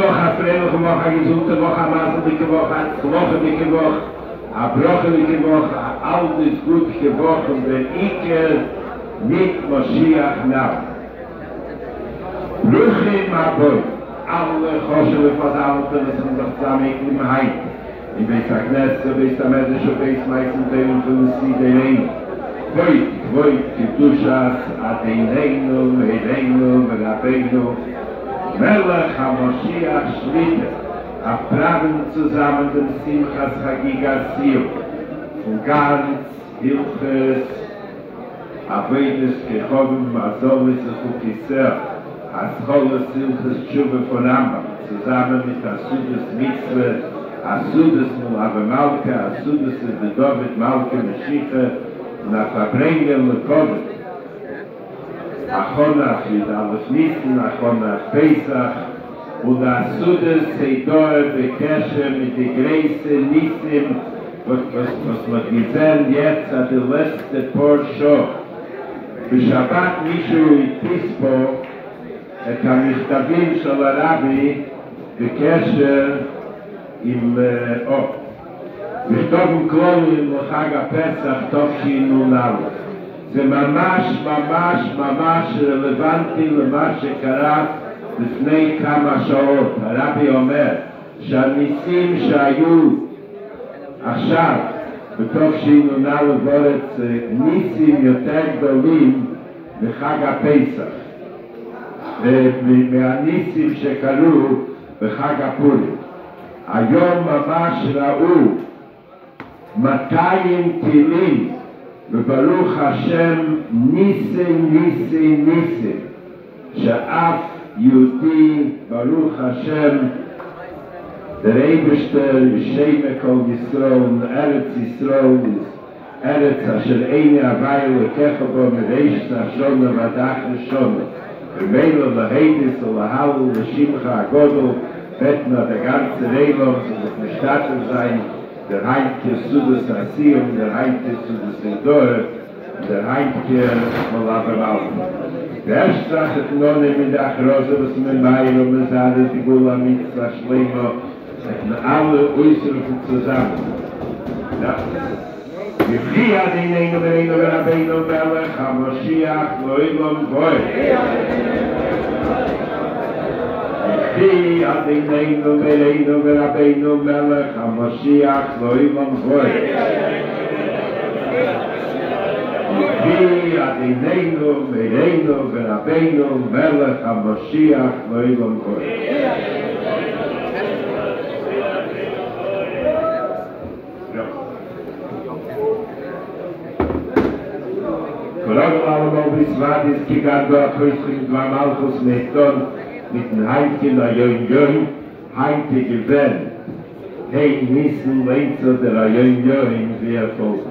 Woche, eine fröhliche Woche, eine gesunde Woche, eine maßliche Woche, eine zwoche Woche, eine brochelige Woche, eine altes, gute Woche, und wenn ich mit Moschiach nahm. Bruchim Aboy, alle Choshele von Alten, das sind doch zusammen im Heim. Ich weiß auch nicht, so bis am Ende schon weiß, meistens Teilen von Sie, der Rein. Voit, Kedushas, Adeinu, Rabbeinu, Melech HaMoshiach Schlitte, Apraven zusammen dem Simchas Chagigas Sion, von ganz Hilches, Avedes, Kechovim, Azolis, Chukiser, Ascholes, Hilches, Tshuva von Rambam, zusammen mit Asudes Mitzwe, Asudes Mulave Malka, Asudes David Malka Meshiche, nach Verbringen und Kovet. Achonach mit Alef Nissen, Achonach Pesach, und Asudes Seidor Bekeshe mit der Gräse Nissim, was man gesehen jetzt an der letzte Porsche. Bishabbat Mishu Itispo, המכתבים של הרבי בקשר עם מכתבים כלולים לחג הפסח תשנ"א. זה ממש רלוונטי למה שקרה לפני כמה שעות. הרבי אומר שהניסים שהיו עכשיו בתשנ"א בארץ ניסים יותר גדולים מחג הפסח. מהניסים שקרו בחג הפורים. היום ממש ראו 200 טילים, וברוך השם ניסים, שאף יהודי, ברוך השם, der Eibester, Shema Kol Yisrael, Eretz Yisrael, Eretz asher eine Avayel lekecha bo mereish nashona vadach nashona. Vermeilo lahedis o lahalu lashimcha agodol, betna der ganze Reilom, so dass wir Statten sein, der Heimke Sudas Asium, der Heimke Sudas Edor, der Heimke Malabamal. Der erste Sache ist noch nicht mit der Achrose, was wir meinen, und wir sagen, die Gula Mitzvah Shlema, alle Äußerungen zusammen. Ja. Yifchi Adeinu Vereinu Rabbeinu Melech HaMoshiach Lo'ilom Voed. Yifchi Adeinu Vereinu Rabbeinu Melech HaMoshiach Lo'ilom Voed. Yifchi Adeinu Vereinu Rabbeinu Melech HaMoshiach Lo'ilom Voed. Allemaal bis wat is gegaan door Christus van Malchus Meton mit dem Heimke na Jön, Heimke gewähnt. Hey, Nissen, Lenzer der Jön, wie folgt.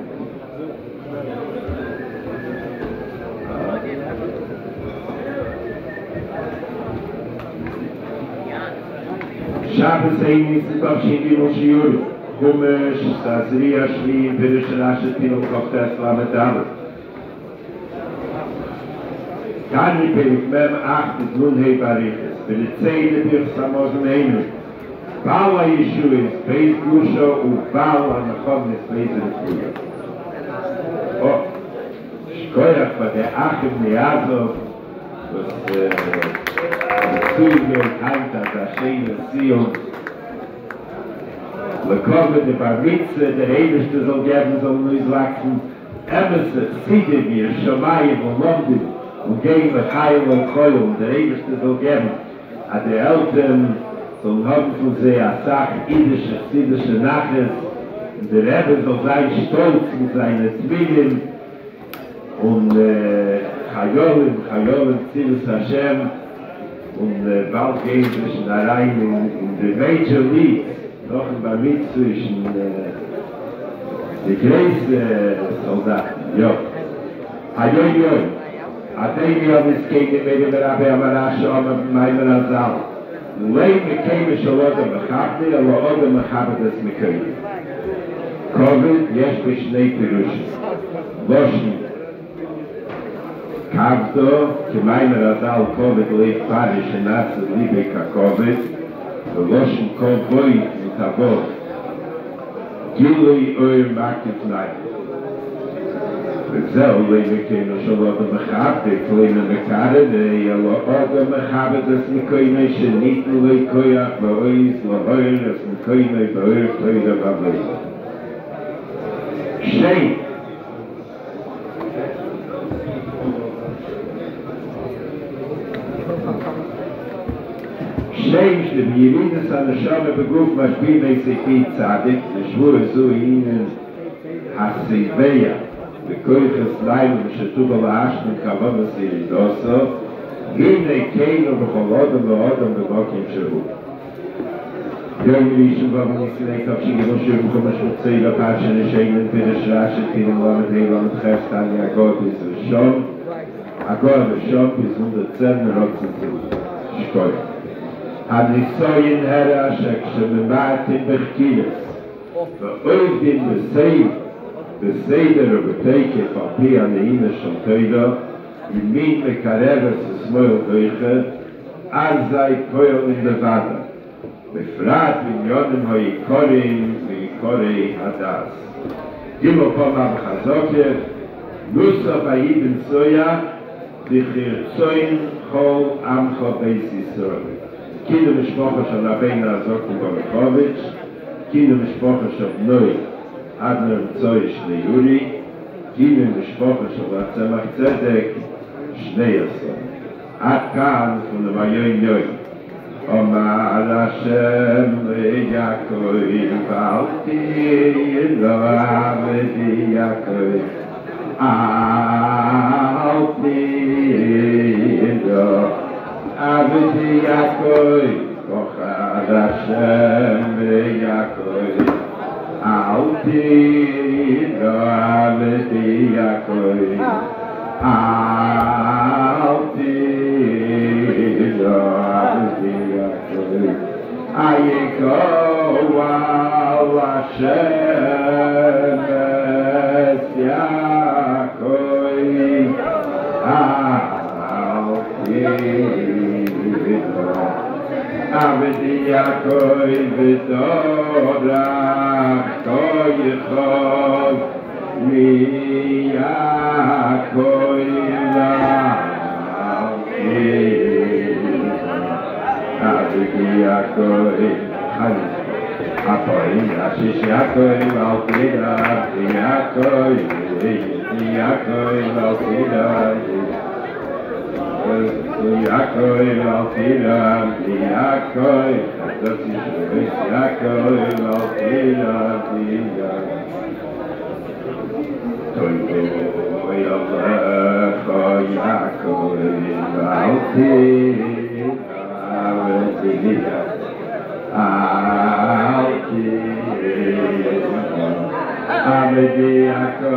Shabbos ein Nissen, Tavshin und Shiur, Chumash, Tazria, Shvi, Pirish Rashet, Pinot, Koftes, Lamed, Kani Perik Mem 8 ist nun Hei Bariches. Für die Zähne durch Samosen Einu. Baal HaYeshuis, Beis Gusho und Baal HaNachomnis Leser Fuhr. Oh, Shkoyach bei der Achim Neazov, was zugehört heimt als Hashem Sion. Lekove de Bar Mitzvah, der Eberste soll geben, soll nur wachsen. Emesse, Siede mir, Shomayim und Lomdim. Und gehen mit Heil und Keul, und der Eberste soll geben, an die Eltern sollen haben von sie eine Sache, jüdische Nachricht, und der Rebbe soll sein stolz mit seinen Zwillen, und Chayolim, Zilus Hashem, und bald gehen zwischen rein in der Major League, noch ein paar mit zwischen die größten Soldaten, ja. Hayoyoi. Atei yom iskei mede Rabbi Amarash Omer Maimer Azal. Lei mekei shalodem mechabdi, alo odem mechabedes mekei. Kovid yesh b'shnei pirushim. Loshim. Kavdo, ki Maimer Azal Kovid leif parish enatze libe ka Kovid. Loschen kol boy mit Avot. Gilui oir makif naim. וזהו, לבקנו שלו במחבק, למקרד, ילו עוד המחבק, אז מקוימי שניתנו לי כויח ואויז, להויר, אז מקוימי ואויר תוירה בבלי. שם. שם שביירידס הנשמה בגוף משביע ביסקי צדיק, נשבו זו הינן הסיביה, וכויחס לילה ושתו בלעשנו כבוד הסירידוסו, גיני קיינו בכל אודם ואודם במוקים שהוא. יום ראשון ובניסיני כבשי גבו שוב חומש מוצאי לפרשי נשיינן פרש רשת פינם למד אילון חסטן יגוד ראשון, אגוד ראשון פזמון דצר מרוצן זו. שקוי. הניסוין הרע שכשממעטים בחקילס, ואוידים בסייב, בסדר ובתקף על פי הנעימה של תוידו, ימין מקרבס ושמאל תויכה, אזי פועלים לבדה, בפרט בניונים היקורים ויקורי הדס. גימו פומה בחזוקר, נוסף היבן סויה, דחירצוין כל עמך בייס ישראל. קינו משפחה של רבינו הזוקר ברחוביץ', קינו משפחה של בנוי, אדנר צויש ליורי, קינו משפחה של הצמח צדק, 12. עד כאן ולביום יום. אומר השם ליעקב, אל תהיה עבדי יעקב, אל תהיה עבדי יעקב, כוחד השם ליעקב, אל תהיה עבדי יעקב, אל תהיה עבדי יעקב, איקרא על השם את יעקב, אל תהיה עבדי יעקב ותורך כיכב מיעקב עבדי יעקב הפועל השיש יעקב אל תדע יעקב יעקב אל תדע Yaakov al-Tira, Yaakov, Tati Shuvis, Yaakov al-Tira, Toivo Yalecha, Yaakov al-Tira, Avedi Yaakov,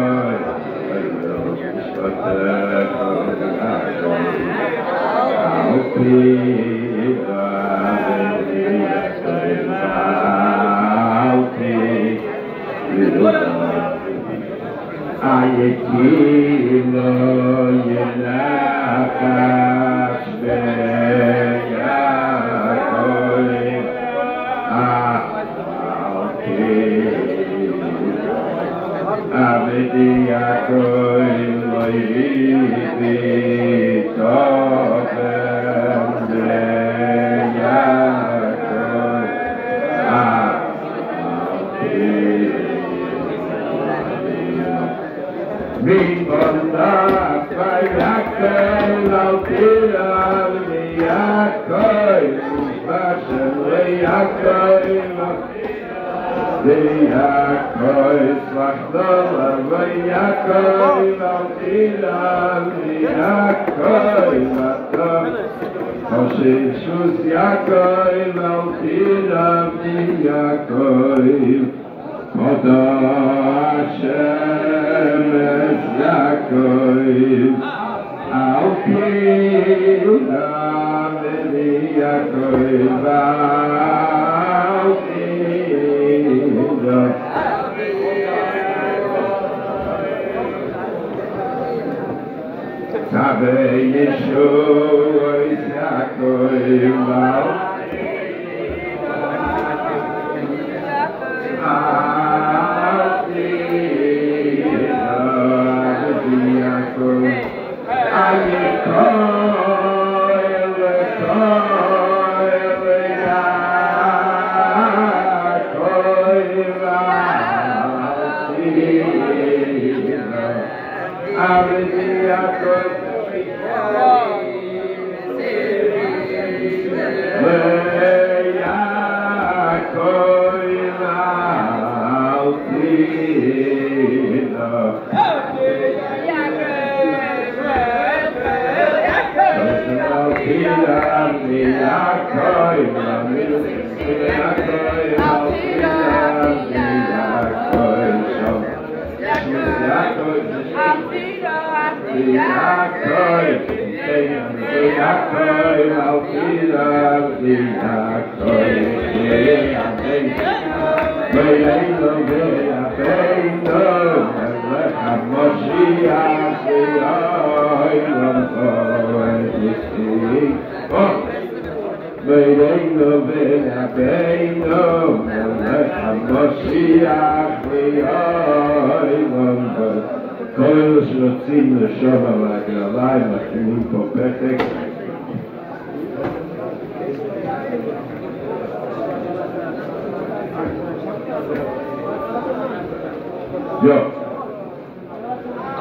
כל אלו שרוצים לשוב על הגרלה, הם מכינים פה פתק.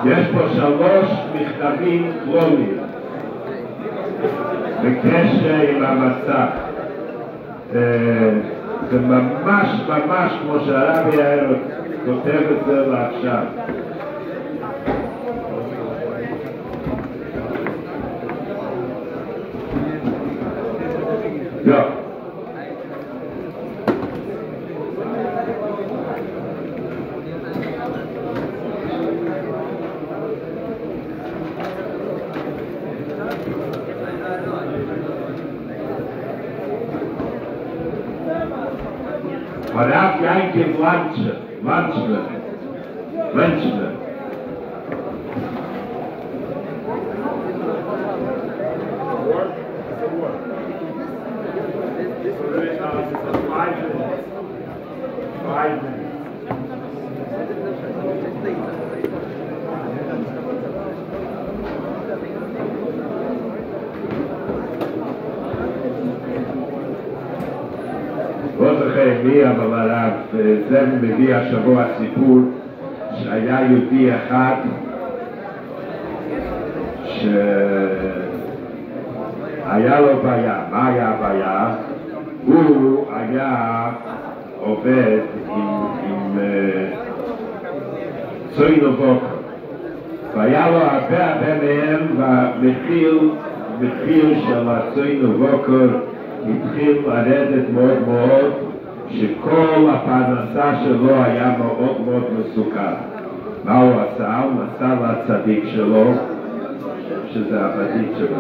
יש פה 3 מכתבים כלומיים בקשר עם המצב. זה ממש כמו שהרבי הערב כותב את זה לעכשיו. Rav Yankiv Lanchman. אבל הרב זה מביא השבוע סיפור שהיה יהודי אחד שהיה לו בעיה. מה היה הבעיה? הוא היה עובד עם צוין ובוקר והיה לו הרבה מהם, והמחיר של הצוין ובוקר התחיל לרדת מאוד שכל הפרנסה שלו היה מאוד מסוכן. מה הוא עשה? הוא נסע לצדיק שלו, שזה הבדיק שלו,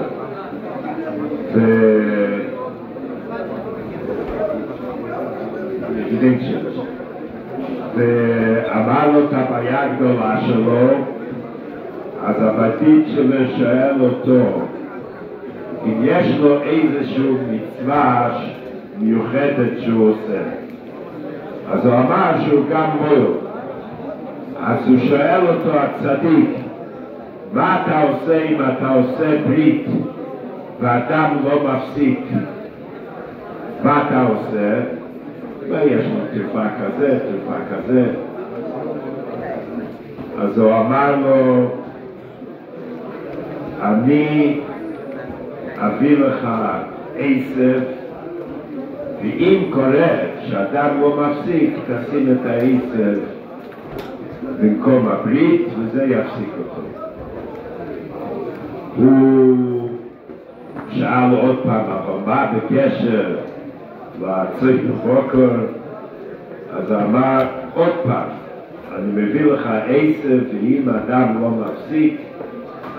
ואמר לו את הבעיה הגדולה שלו. אז הבדיק שלו שואל אותו אם יש לו איזשהו מצווה מיוחדת שהוא עושה. אז הוא אמר שהוא גם מויל. אז הוא שואל אותו הצדיק, מה אתה עושה אם אתה עושה ברית ואדם לא מפסיק? מה אתה עושה? ויש לו תרופה כזה. אז הוא אמר לו, אני אביא לך עשב, ואם קורה שאדם לא מפסיק, תשים את העשב במקום הברית, וזה יפסיק אותו. הוא שאל עוד פעם, אבל מה בקשר לצריך בבוקר? אז אמר עוד פעם, אני מביא לך עשב, ואם אדם לא מפסיק,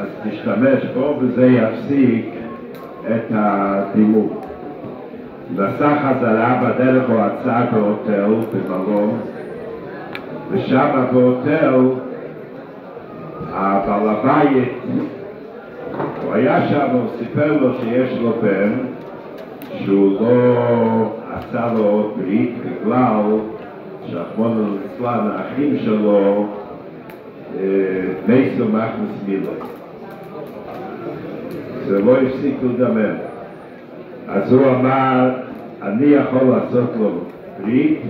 אז תשתמש בו, וזה יפסיק את הדימום. נסע חזרה בדרך הוא עצר בהוטל במלון, ושם בהוטל הבעל הבית, הוא היה שם, הוא סיפר לו שיש לו בן שהוא לא עשה לו עוד ברית בגלל שהחמון הליצלן, האחים שלו נסו מכנס מילה, זה לא הפסיק לדמם. אז הוא אמר, אני יכול לעשות לו ברית,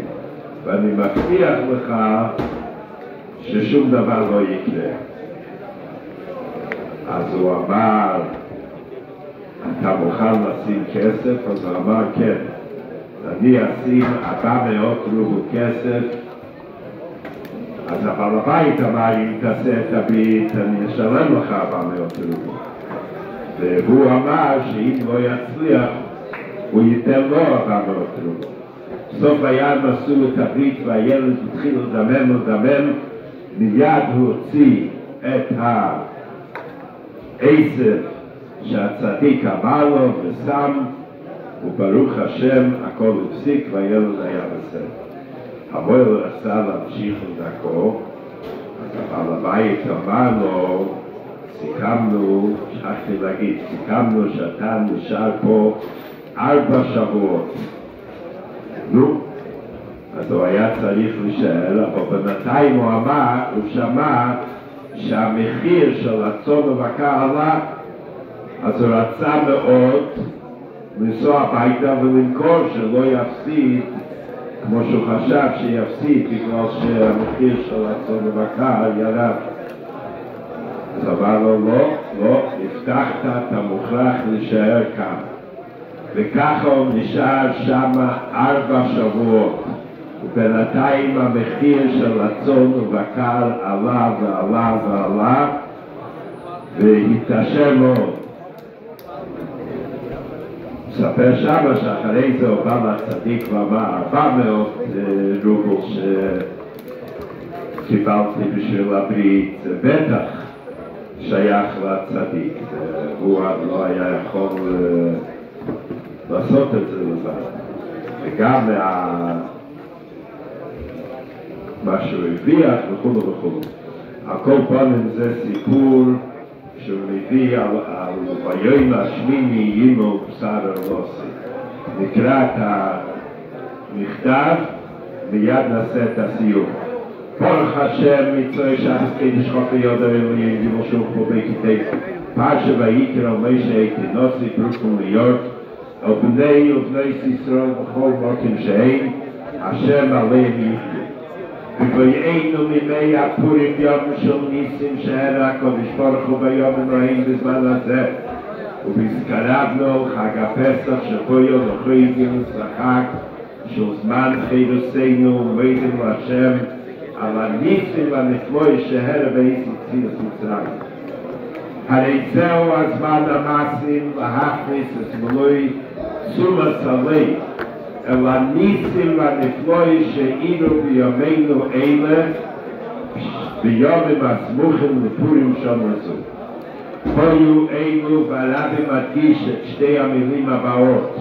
ואני מבטיח לך ששום דבר לא יקרה. אז הוא אמר, אתה מוכן לשים כסף? אז הוא אמר, כן. אני אשים 400 רובל כסף. אז הבעל הבית אמר, אם תעשה את הברית, אני אשלם לך 400 רובל. והוא אמר שאם לא יצליח, הוא ייתן לו 400 תרומות. בסוף הים עשו את הברית והילד התחיל לדמם, מיד הוא הוציא את העשב שהצדיק אמר לו ושם, וברוך השם הכל הפסיק והילד היה בסדר. המוהל רצה להמשיך לדרכו, אבל הבית אמר לו, סיכמנו שאתה נשאר פה 4 שבועות. נו, אז הוא היה צריך להישאר, אבל בינתיים הוא שמע שהמחיר של הצאן ובקר עלה, אז הוא רצה מאוד לנסוע הביתה ולמכור שלא יפסיד כמו שהוא חשב שיפסיד בגלל שהמחיר של הצאן ובקר ירד. אז אמר לו, לא, הבטחת, אתה מוכרח להישאר כאן. וככה הוא נשאר שם 4 שבועות. ובינתיים המחיר של הצאן ובקר עלה ועלה ועלה, והתעשר מאוד. מספר שמה שאחרי זה הוא בא לצדיק ואמר 400 רובל שקיבלתי בשביל הברית, זה בטח שייך לצדיק, הוא לא היה יכול לעשות את זה לבד. וגם מה שהוא הרוויח וכו'. על כל פנים זה סיפור שהוא מביא על ביום השמיני ימו בשר אלוסי. נקרא את המכתב מיד נעשה את הסיום. ברוך השם מצוי שחס קדש חוק ויוד האלוהים גימושוך פה בכיתי פרשה ויקרא ומשה תנוסי ברוכם להיות על בני ובני ישראל בכל מוקים שהם השם עליהם יחדו. וביינו מימי הפורים יום של ניסים שהרע הקודש ברוך הוא ביום הנוהים בזמן הזה ובזכרנו חג הפסח שפויו נוכרינו לחג של זמן חירוסנו ומוידים להשם על הניסים והנפלוי שהרע והציל את מצרים. הרי זהו הזמן המעשים להכניס את מלוי תשומת הלב אל הניסים והנפלוי שאינו בימינו אלה ביומים הסמוכים לפורים שם הזו. היו אלו והרבי מדגיש את שתי המילים הבאות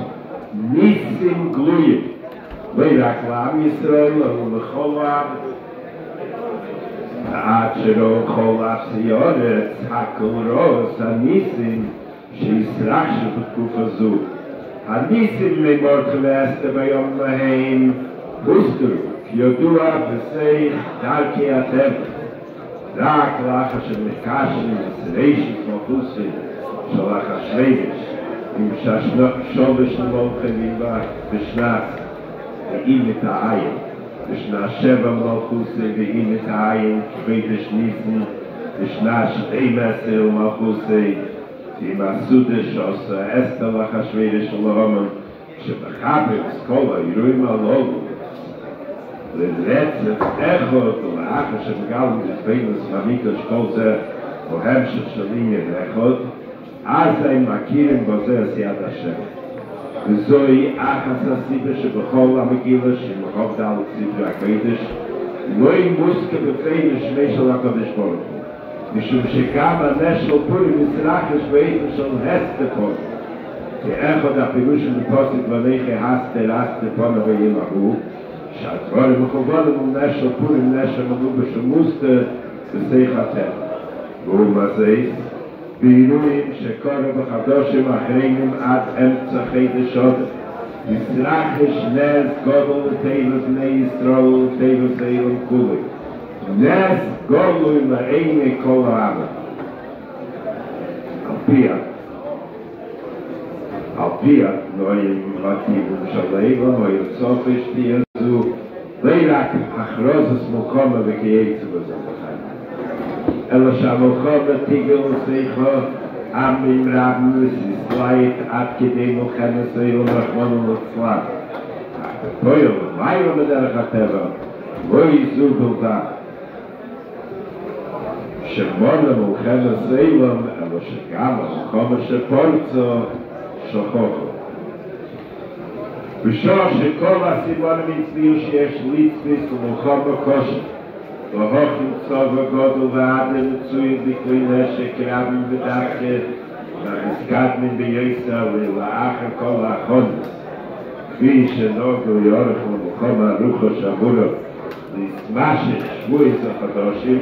ניסים גלויים לא רק לעם ישראל אלא לכל העם עד שלא כל הסיורת הקולרוס הניסים שישרחשו בתקופה זו. הניסים ממורת ואסתר ביום להם הוסתרו כידוע בסייך דרכי הטבע רק לאחר שמקשרים וסרשת מלכוסי של אחשוורוש עם ששולש למולכים בשנת ואם את העין בשנה 7 מלכוסי ואם את העין כבדש ניסן בשנה 12 מלכוסי עם הסודה שעושה אסתר לאחשוורוש של הרומן שבחפץ כל האירועים הללו לרצף איכות ולאחר שמגלם בזבנוס ומיקוש כל זה הוא המשך של עניין איכות אז הם מכירים בזה עשיית השם וזוהי אחת הסיבה שבכל המגילה שמרוב דל ספרי הקודש לא ימוסקה בפי נשמי של הקודש ברוך הוא משום שגם הנס של פורים ישרחש בעצם של הסתר פורים כי איכות הפירוש של פוסק ולכי הסתר פונה וילאו שהדברים מכוונים הוא נס של פורים נס שמלאו בשמוסתר בסייך הטבע והוא מזיז באירועים שקורו בחדושים אחריהם עד אמצע חידש עודף ישרחש נס גודל לטבע בני ישראל ולטבע זעירים כולי נס גולוי לעיני כל העם על פיה נועים מטיבו שלהם נועים סופש תהיה זו לא רק הכרוזס מוקומה וכייצו בזה בחיים אלא שהמלחמה תיגל לשיחו עמים רבים וסיסלית עד כדי מלחמת ישראל ורחמנו לצלח פויל ומיילה בדרך הטבע לא יזו בלדה שמונה מלחמת סילם אלא שגם המלחמה שפורצו שוכחו בשעה שכל הסימן המצביעו שיש ליצביס ומלחום בקושי, והוכים צוב הגודל והאדם מצויים בכלי נשק רבים ודחת, והחזקת ביוסר ולאחר כל האחרונס, כפי שנוגו יורך ומלחום הרוחו שבורו, להסמשך שבויס החדושים,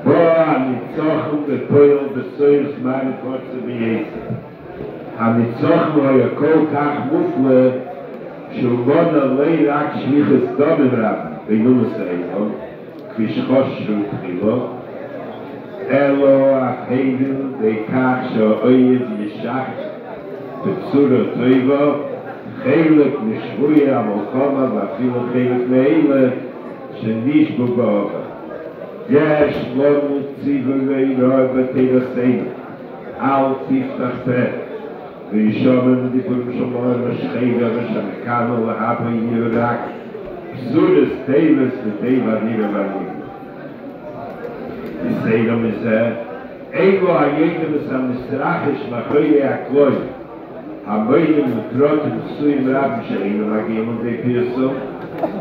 בו הניצוחם בפועל בסויר זמן פורצה ביוסר. הניצוחם היה כל כך מופלא, שהוא מונה לא רק שליחס דומים רב בינונוס האימון, כפי שחוששו תחילו, אלו החייבים בכך שהאויב ישח בצורה טובה, חלק משבוי המלחמה ואפילו חלק מאלה שנשבו באובה. יש לנו ציווי רוע בתרסנו, אל תפתח פה. וישומם דיבורים שמור ושחייבה ושמקנו להפה יורק פסורס טייבס וטייבה נראה ונראה. נסיינו מזה, אילו הידמס המסרחש מאחורי הכלוי, המוינים מטרות ופסויים רבים שהיינו מגיעים עדי פרסום,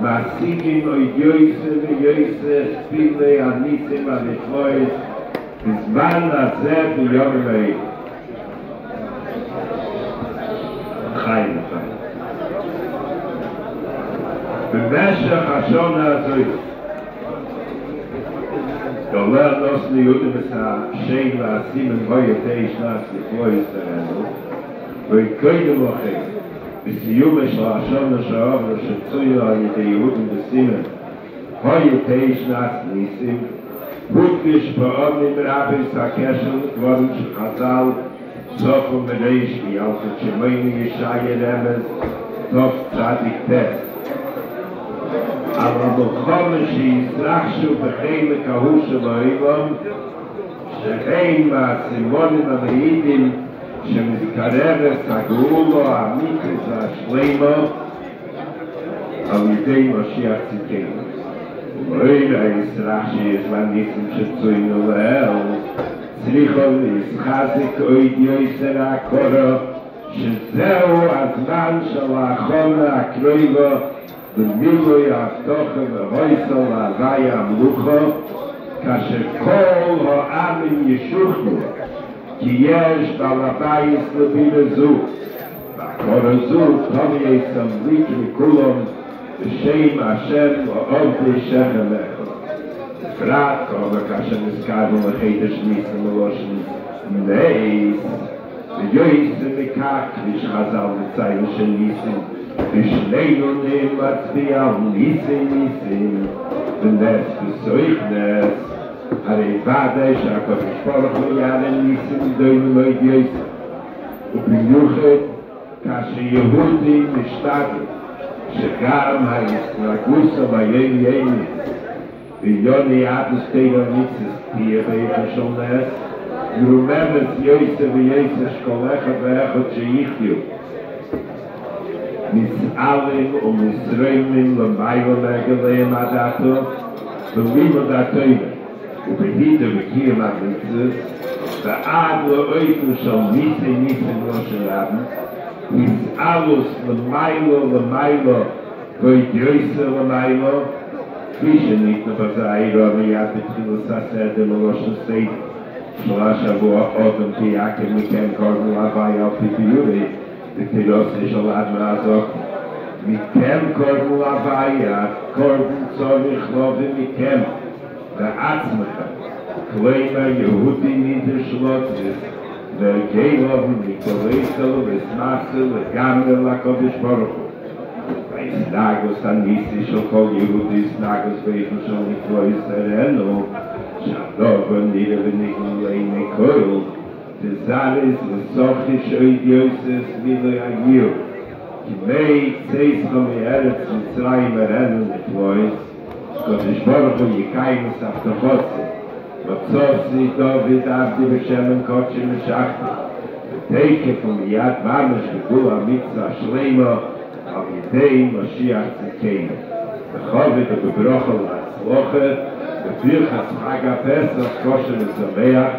מעסיקים אוידיוסה ויוסה ספילי הניסים הנפלויס, בזמן הזה ביום האלה. חיים לחיים. במשך השונה הזו, דולר נוסני יודמס השם והסימן הויתה ישנס לפלוי ישראלו, ויקוידם לכם, בסיום של השונה שעבר שצויו על ידי יהודים בסימן, הויתה ישנס ניסים, הודגיש בעודנים רביס הקשר לדברים של חז"ל, סוף ומריש ויאלכת שמייני ישעיה רמז תוף צדיק טס. אבל המלחמה שישרחשו בחלק ההוא של האילון, שהם מהסימונים המעידים שמזכררת הגאולו האמיתית והשלימה על ידי משיח צדקנו. ואוי הישרח שיש לניסים שצוינו לאל, צריכו להסחזק אויד יויסר הקורו, שזהו הזמן של האחרונה הקרובה במילוי ההבטחה והויסו להווי המלוכו, כאשר כל העמים ישוכנו, כי יש בעל הבית לבינה זו, והקורו זו טוב יסמליק לכולם בשם השם ועובדי שכם לכו. פרט כל כאשר נזכרנו לחידש ניסן מלושן נייס, ויועסם מכך כביש חז"ל מציינו של ניסן, ושנינו מצביע על ניסים, ונס וסויך נס, הרי ודאי שהקדוש ברוך הוא יעלה ניסים דוינו לא יועסם, ובמיוחד כאשר יהודים משתדלים, שגם ההסתרגות ביום ימים, ויוני אבוס תירו מיצס תהיה באיפה של נס, ורוממס יויסה ויוסה שכל אחד ואחד שיחיו. נסעלים ומסרמים למיילו נגליהם עדתו, ולימוד התוירה, ובהידה וקיים המצס, ועד לאויפו של ניסי לא של רבן, נסעלוס למיילו, וידיוסה למיילו, כפי שניתנו בזעירו מיד בתחילת הסדר מלושן סדר, שלה שבוע אודם תייקם מכם קורבן להווי על פיפיורי, בתירוסי של אדמה הזאת. מכם קורבן להווי, קורבן צורך לובי מכם, בעצמכם, כלומר יהודי נידר שלוטס, והגי לובי מקולסל וסמסל לגמרי לקודש ברוך הוא. והסנגוס הניסי של כל יהודי סנגוס ואיפה של נקרוא ישראלנו, שהדובר נראה ונגלו לעיני כל, תזרס וסוכש אוידיוסס מילוי הגיר, כי מי צייסכו מארץ מצרים הרנו נקלויס, קודש ברוך הוא יקיימוס הבטחוצה, וצוסי דוד עבדי בשמן קודשי משחתי, ותקף ומיד ממש בגול המצווה השלימה, על ידי משיח צדקנו, בכובד ובברוכו להצלוחת, בפרחס חג הפסח כושר ושמח,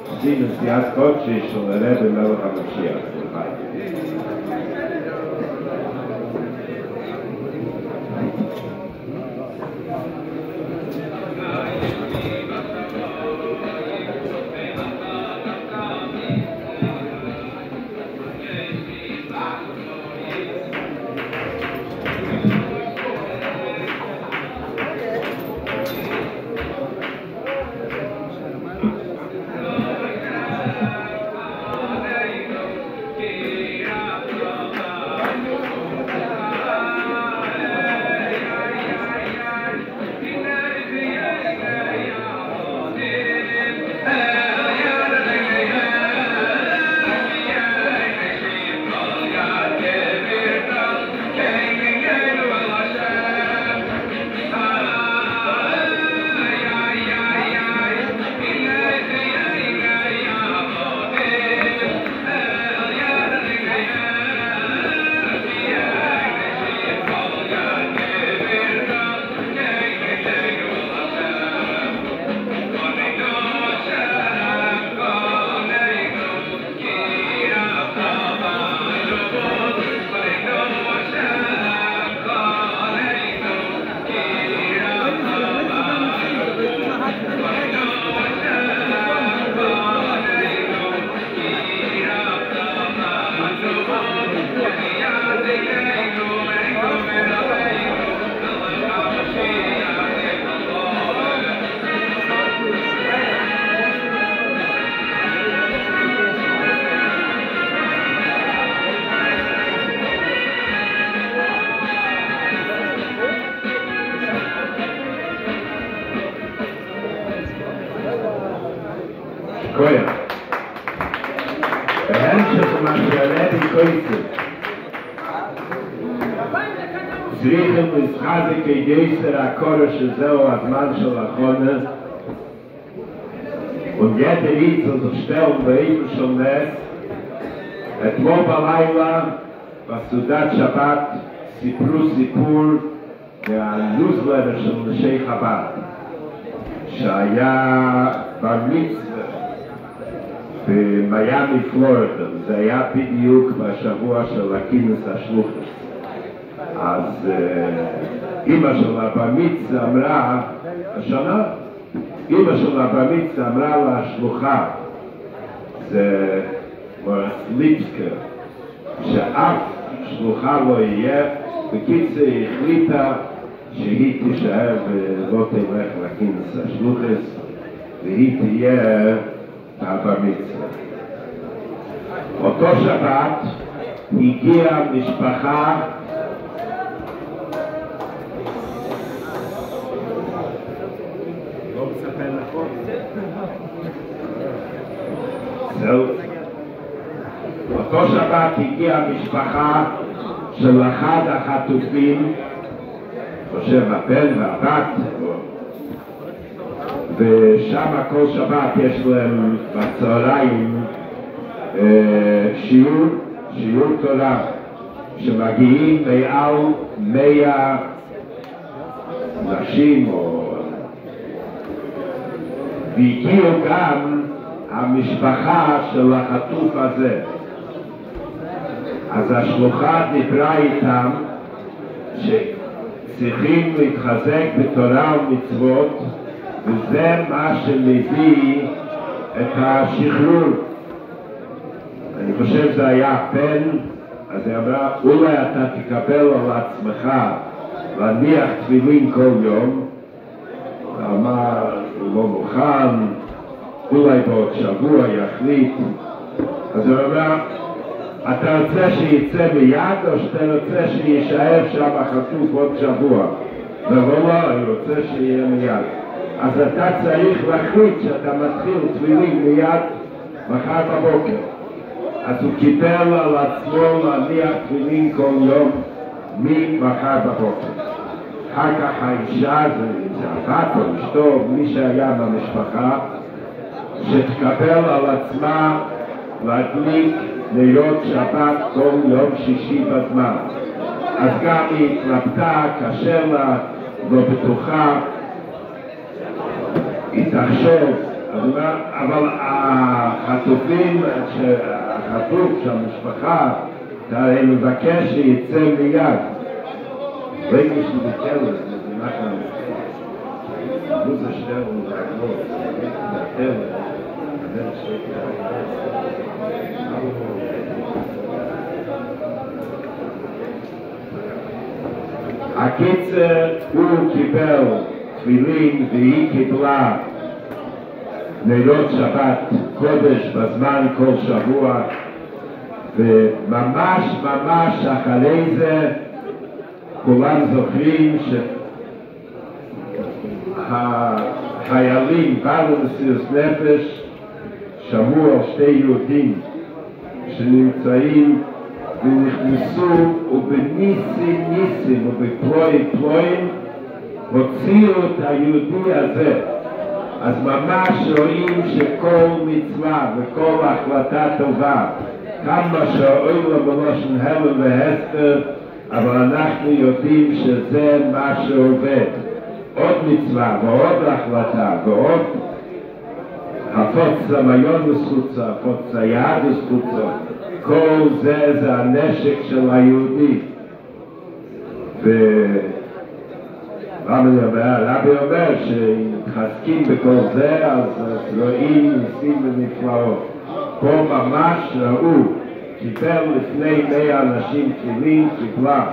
עושים נשיאת קודשי של הרב מלך המשיח. צריכים לסחזק יסר הקורא שזהו הזמן של החונה und jeder Lied soll sich stellen באיפה של נס אתמול בלילה בסעודת שבת סיפרו סיפור מהניוזלטר של נשי חב"ד שהיה בר מצווה במיימי פלורידה, זה היה בדיוק בשבוע של הכינוס השלוחס. אז אמא של הבר מצווה אמרה, השנה, אמא של הבר מצווה אמרה לשלוחה, זה מורס ליבסקר, שאף שלוחה לא יהיה, בקיצר היא החליטה שהיא תישאר ולא תלך לכינוס השלוחס, והיא תהיה הבר מצווה. אותו שבת הגיעה משפחה לא מספר נכון אותו שבת הגיעה משפחה של אחד החטופים, חושב הבן והבת, ושם כל שבת יש להם בצהריים שיעור תורה שמגיעים מעל 100 נשים והגיעו גם המשפחה של החטוף הזה. אז השלוחה דיברה איתם שצריכים להתחזק בתורה ומצוות וזה מה שמביא את השחרור. אני חושב שזה היה פן, אז היא אמרה, אולי אתה תקבל על עצמך להניח תפילין כל יום. הוא אמר, הוא לא מוכן, אולי בעוד שבוע יחליט. אז הוא אמר, אתה רוצה שיצא מיד או שאתה רוצה שישאר שם חטוף עוד שבוע? לא, אני רוצה שיהיה מיד. אז אתה צריך להחליט שאתה מתחיל תפילין מיד מחר בבוקר. אז הוא קיבל על עצמו להניח תפילין כל יום ממחר בבוקר. אחר כך האישה, זה הבת או אשתו, מי שהיה במשפחה, שתקבל על עצמה להדליק נרות שבת כל יום שישי בזמן. אז גם היא התלבטה, קשה לה, לא בטוחה, היא תחשוב, אבל החטופים, החטוף של המשפחה, היא מבקש שיצא מיד. רגע שבכלב, זה נכון. זה שטר ודרגות, זה הטבע, זה שטר. הקיצר הוא קיבל תפילין והיא קיבלה נרות שבת קודש בזמן כל שבוע וממש אחרי זה כולם זוכרים שהחיילים באו למסירות נפש, שמעו על שתי יהודים שנמצאים ונכנסו ובניסים ובפלואים הוציאו את היהודי הזה. אז ממש רואים שכל מצווה וכל החלטה טובה, כמה שהאוילה בלושן הלם והסתר, אבל אנחנו יודעים שזה מה שעובד. עוד מצווה ועוד החלטה ועוד הפוץ המיון וסחוצה, הפוץ היד וסחוצה, כל זה הנשק של היהודי. רבי אומר שמתחזקים בכל זה, אז רואים ניסים ונפלאות. פה ממש ראו, קיבל לפני 100 אנשים תפילין, קיבלה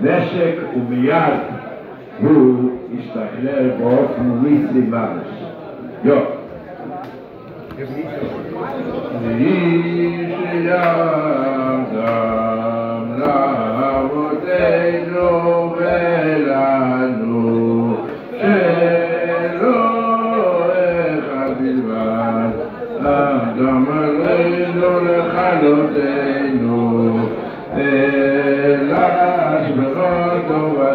נשק ומיד הוא השתחרר באופן ניסי ממש. לאבותינו ולנו שלא אחד בלבד, אדם עלינו לכלותנו אלא שבכל טובה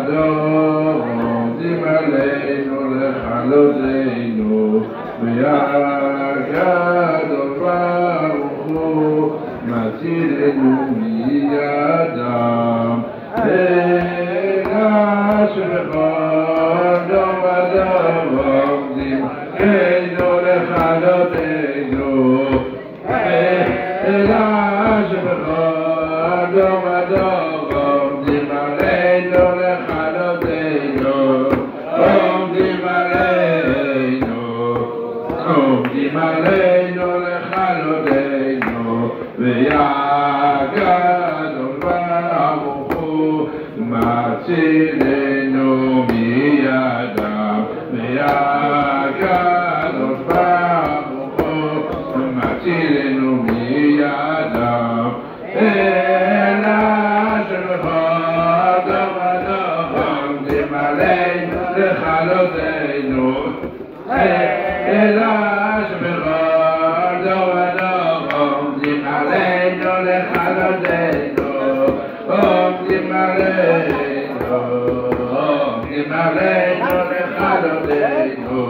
שבכל דור ודור עומדים עלינו לכלותנו אלא שבכל דור ודור עומדים עלינו לכלותנו עומדים עלינו לכלותנו ויגדול ברוך הוא מצילנו מידם ויגדול ברוך הוא מצילנו מידם אלא שבכל דור ודור עומדים עלינו לכלותנו אלא שבכל דור ודור עומדים עלינו לכלותנו עומדים עלינו לכלותנו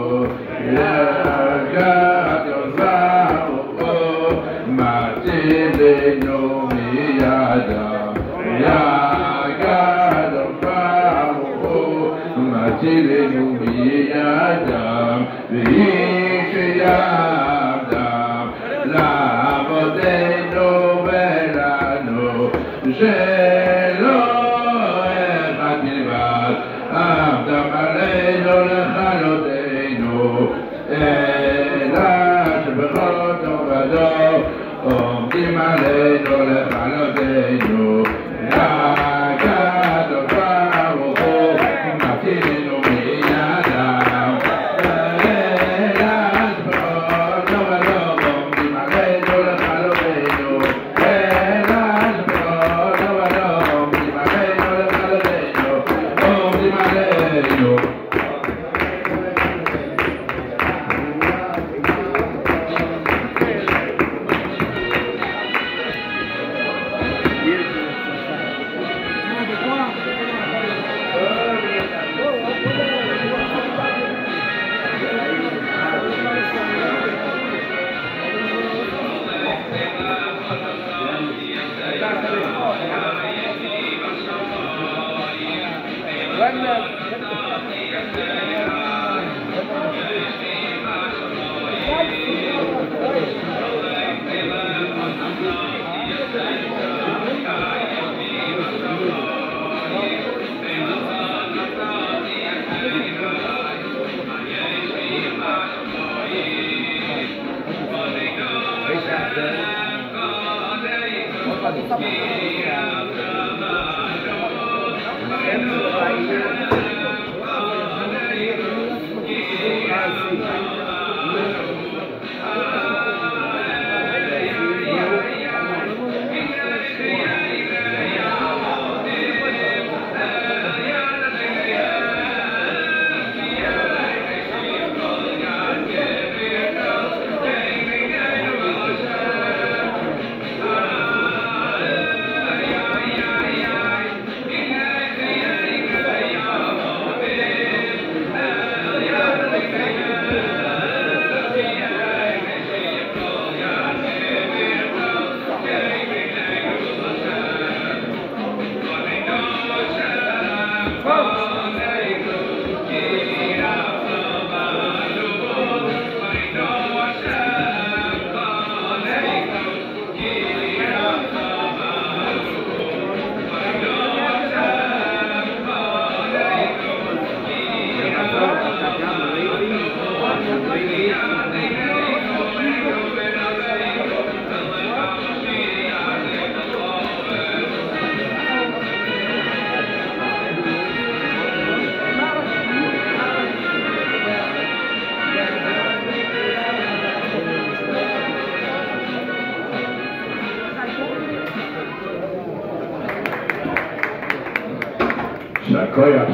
יגדול ברוך הוא מצילנו מידם יגדול ברוך הוא מצילנו מידם ואיש ידם לעבודנו ולנו שלא אחד בלבד עבדם עלינו לכלותנו אלא שבכל דור ודור עומדים עלינו לכלותנו יגדול ברוך הוא מצילנו מידם אלא שבכל דור ודור עומדים עלינו לכלותנו אלא שבכל דור ודור עומדים עלינו לכלותנו עומדים עלינו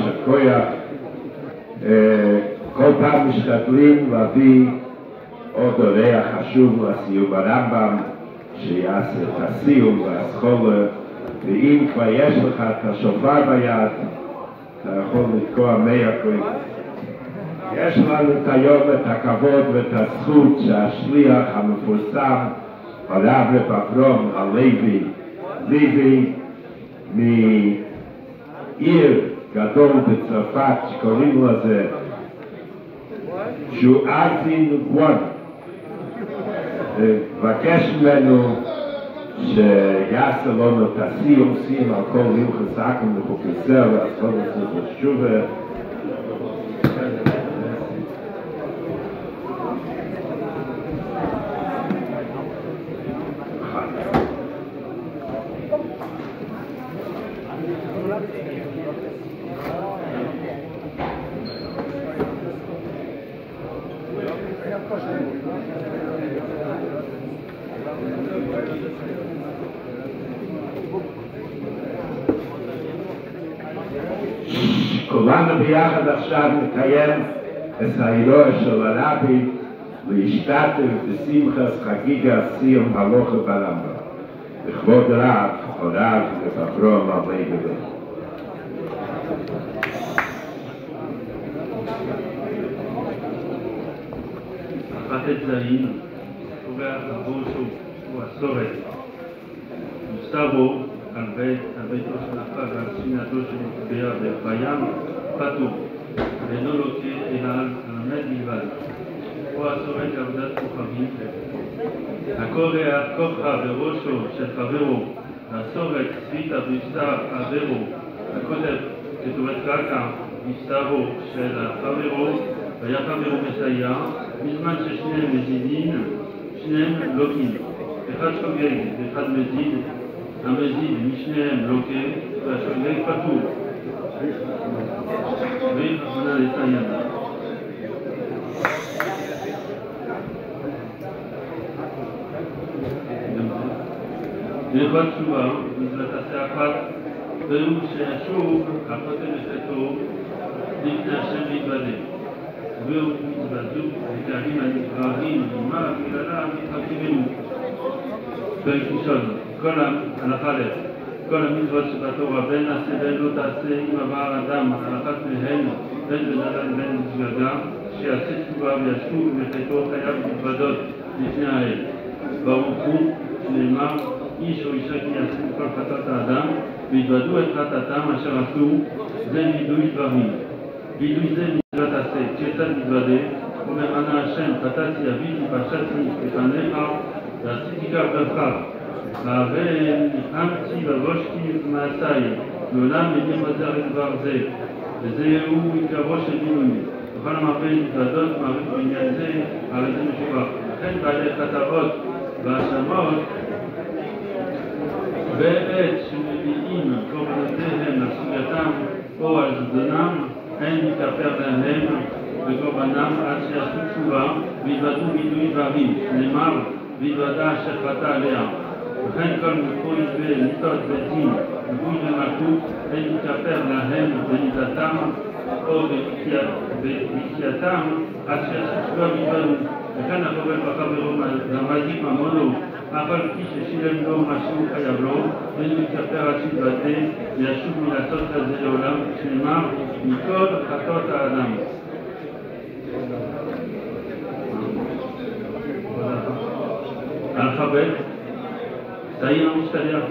שכוייח, כל פעם משתדלים להביא עוד אורח חשוב לסיום הרמב"ם שיעשה את הסיום והסחולה, ואם כבר יש לך את השופר ביד אתה יכול לתקוע 100 קולות. יש לנו את היום את הכבוד ואת הזכות שהשליח המפורסם הרב אברום הלוי מעיר גדול בצרפת שקוראים לזה ג'ואזין גואן. מבקש ממנו שיעשה לנו את הסיום על כל הלכות סכו"ם וחוקיסר ועל כל הלכות תשובה. כולנו ביחד עכשיו נקיים את ההילולה של הרבי להשתתף בשמחת חגיגת סיום הלכה ברמב"ם. לכבוד רב, הוריו וחברו המלא גדול. אחת זין, קובע הבושו הוא הסורת. גוסטבו על ביתו של החג ועל ספינתו שנקבעה בים פטור, ואינו לוקה אלא על המד בלבד. הוא הסורת לעבודת כוכבים. הקורא כוכב בראשו של חברו, הסורת ספיתא בסתיו חברו, הכותב כתובת קרקע בסתיו של חברו, והיה חברו מסייע, בזמן ששניהם מזידים, שניהם לוקים. אחד שוגג ואחד מזיד, המזיד משניהם לוקה והשוגג פטור. ורחמנא ליצלן. הלכות תשובה, מצוות עשה אחת, והוא שישוב החוטא בחטאו לפני השם להתוודה. והוא מצווה זו וקהלים הנבחרים ומה בגללה מתחכמים. פרק ראשון, הלכה א', כל המצוות שבתורה בין עשה בין לא תעשה אם עבר אדם על אחת מהן בין בנאדם בין שגגה שיעשה תשובה וישוב מחטאו חייב להתוודות לפני האל. ברוך הוא שנאמר איש או אישה כי יעשו כל חטאת האדם והתוודו את חטאתם אשר עשו, זה וידוי דברים. וידוי זה מצוות עשה, כיצד מתוודה? אומר ענה השם חטאתי אביתי פשעתי לפניך ועשיתי כך דרכיו. והרי ניחמתי ובושתי מעשיי, לעולם איני חוזר לדבר זה, וזהו עיקרו של גילוי. בכל המרבה להתוודות מעריך בעניין זה, הרי זה משובח. לכן בעלי חטאות והאשמות בעת שמביאים קורבנותיהם על סוגייתם או על זדונם, אין מתכפר להם בקורבנם עד שיעשו תשובה ויתוודו וידוי דברים, נאמר ויתוודה אשר חטא עליה. וכן כל מלכוי ומיתות ודין וגוי ומלכות אין מתכפר להם בנידתם או בבקייתם עד שיעשו תשובה ויתוודו. וכן החובל בחברו למזיק ממונו אף על פי ששילם לו מה שהוא חייב לו, אין מתכפר עד שיתוודה וישוב מלעשות כזה לעולם, שנאמר מכל חטאות האדם. הלכה ב' תאיר המשתלח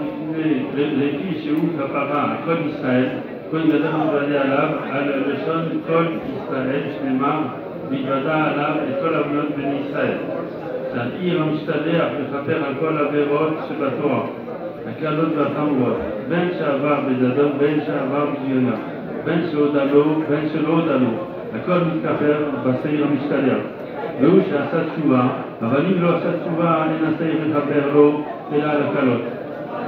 לפי שהוא כפרה כל ישראל, כל גדול מתוודה עליו על לשון כל ישראל, שנאמר והתוודה עליו את כל עוונות בני ישראל. תאיר המשתלח לכפר על כל עבירות שבתורה, הקלות והחמורות, בין שעבר בזדון בין שעבר בזיונה, בין שהודה לו בין שלא הודה לו, הכל מתכפר בשעיר המשתלח. והוא שעשה תשובה, אבל אם לא עשה תשובה אין השעיר לכפר לו אלא על הקלות.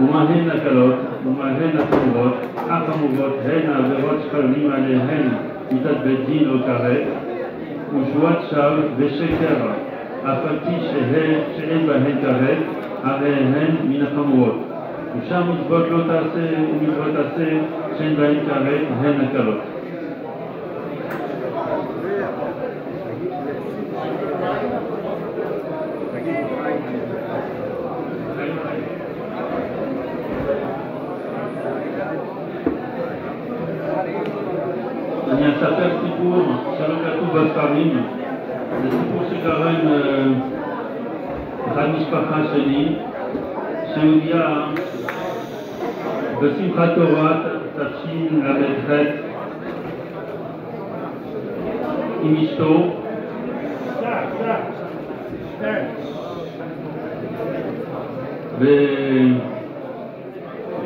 ומהן הקלות ומהן החמורות? החמורות הן העבירות שחלים עליהן מיתת בית דין או כרת ושבועת שווא ושקר, אף על פי שאין בהן כרת, הרי הן מן החמורות. ושם מצוות לא תעשה ומצוות תעשה שאין בהן כרת, הן הקלות. אני אספר סיפור שלא כתוב בספרים. זה סיפור שקרה עם אחד משפחה שלי שיהודיה בשמחת תורה תשל"ח עם אשתו.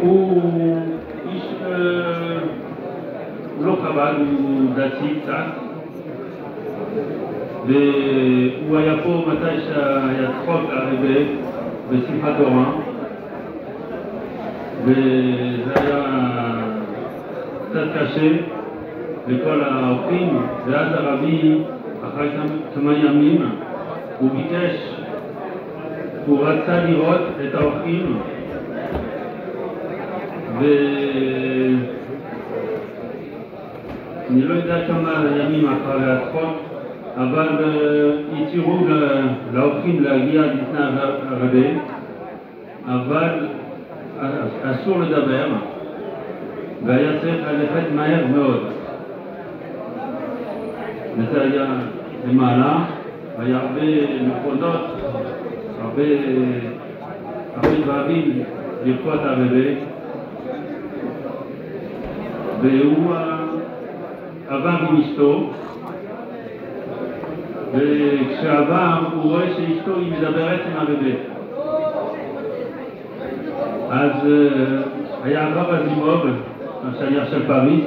והוא איש לא חב"ד, הוא דתי קצת. והוא היה פה מתי שהיה צחוק הרבה בשמחת תורה, וזה היה קצת קשה לכל האורחים. ואז הרבי אחרי כמה ימים הוא ביקש, הוא רצה לראות את האורחים, ואני לא יודע כמה ימים אחרי הצחוק, אבל התירו לאורחים להגיע לפני הרבי, אבל אסור לדבר, והיה צריך ללכת מהר מאוד. וזה היה למעלה, היה הרבה מכונות, הרבה דברים לראות הרבי, והוא עבר עם אשתו, וכשעבר הוא רואה שאשתו היא מדברת עם הרבי. אז היה הרב אזימוב, השליח של פריז,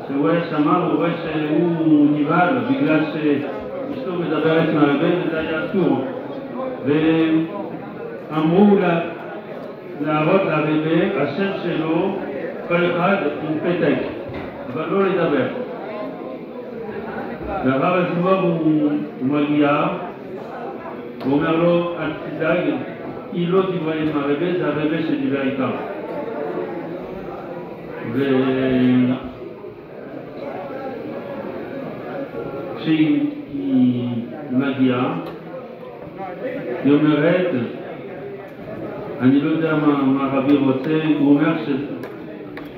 שהוא היה שמע, הוא רואה שהוא נבהל בגלל שאשתו מדברת עם הרבי וזה היה אסור. ואמרו להראות לרבי השם שלו, כל אחד עם פתק, אבל לא לדבר. והרב אזימוב הוא מגיע, הוא אומר לו, אל תדאג, היא לא דיברה עם הרבי, זה הרבי שדיבר איתה. וכשהיא מגיעה, היא אומרת, אני לא יודע מה הרבי רוצה, הוא אומר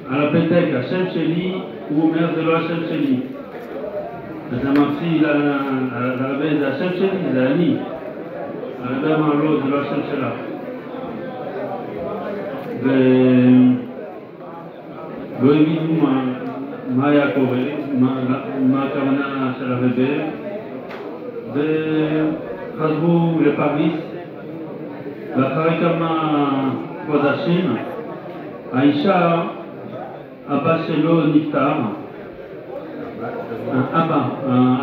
על הפתק, השם שלי, הוא אומר זה לא השם שלי. אז אמרתי לרבי, זה השם שלי, זה אני. הרבי אמר לו, זה לא השם שלה. ולא הבינו מה היה קורה, מה הכוונה של הרבי, וחזרו לפריז, ואחרי כמה חודשים, האישה, אבא שלו נפטר,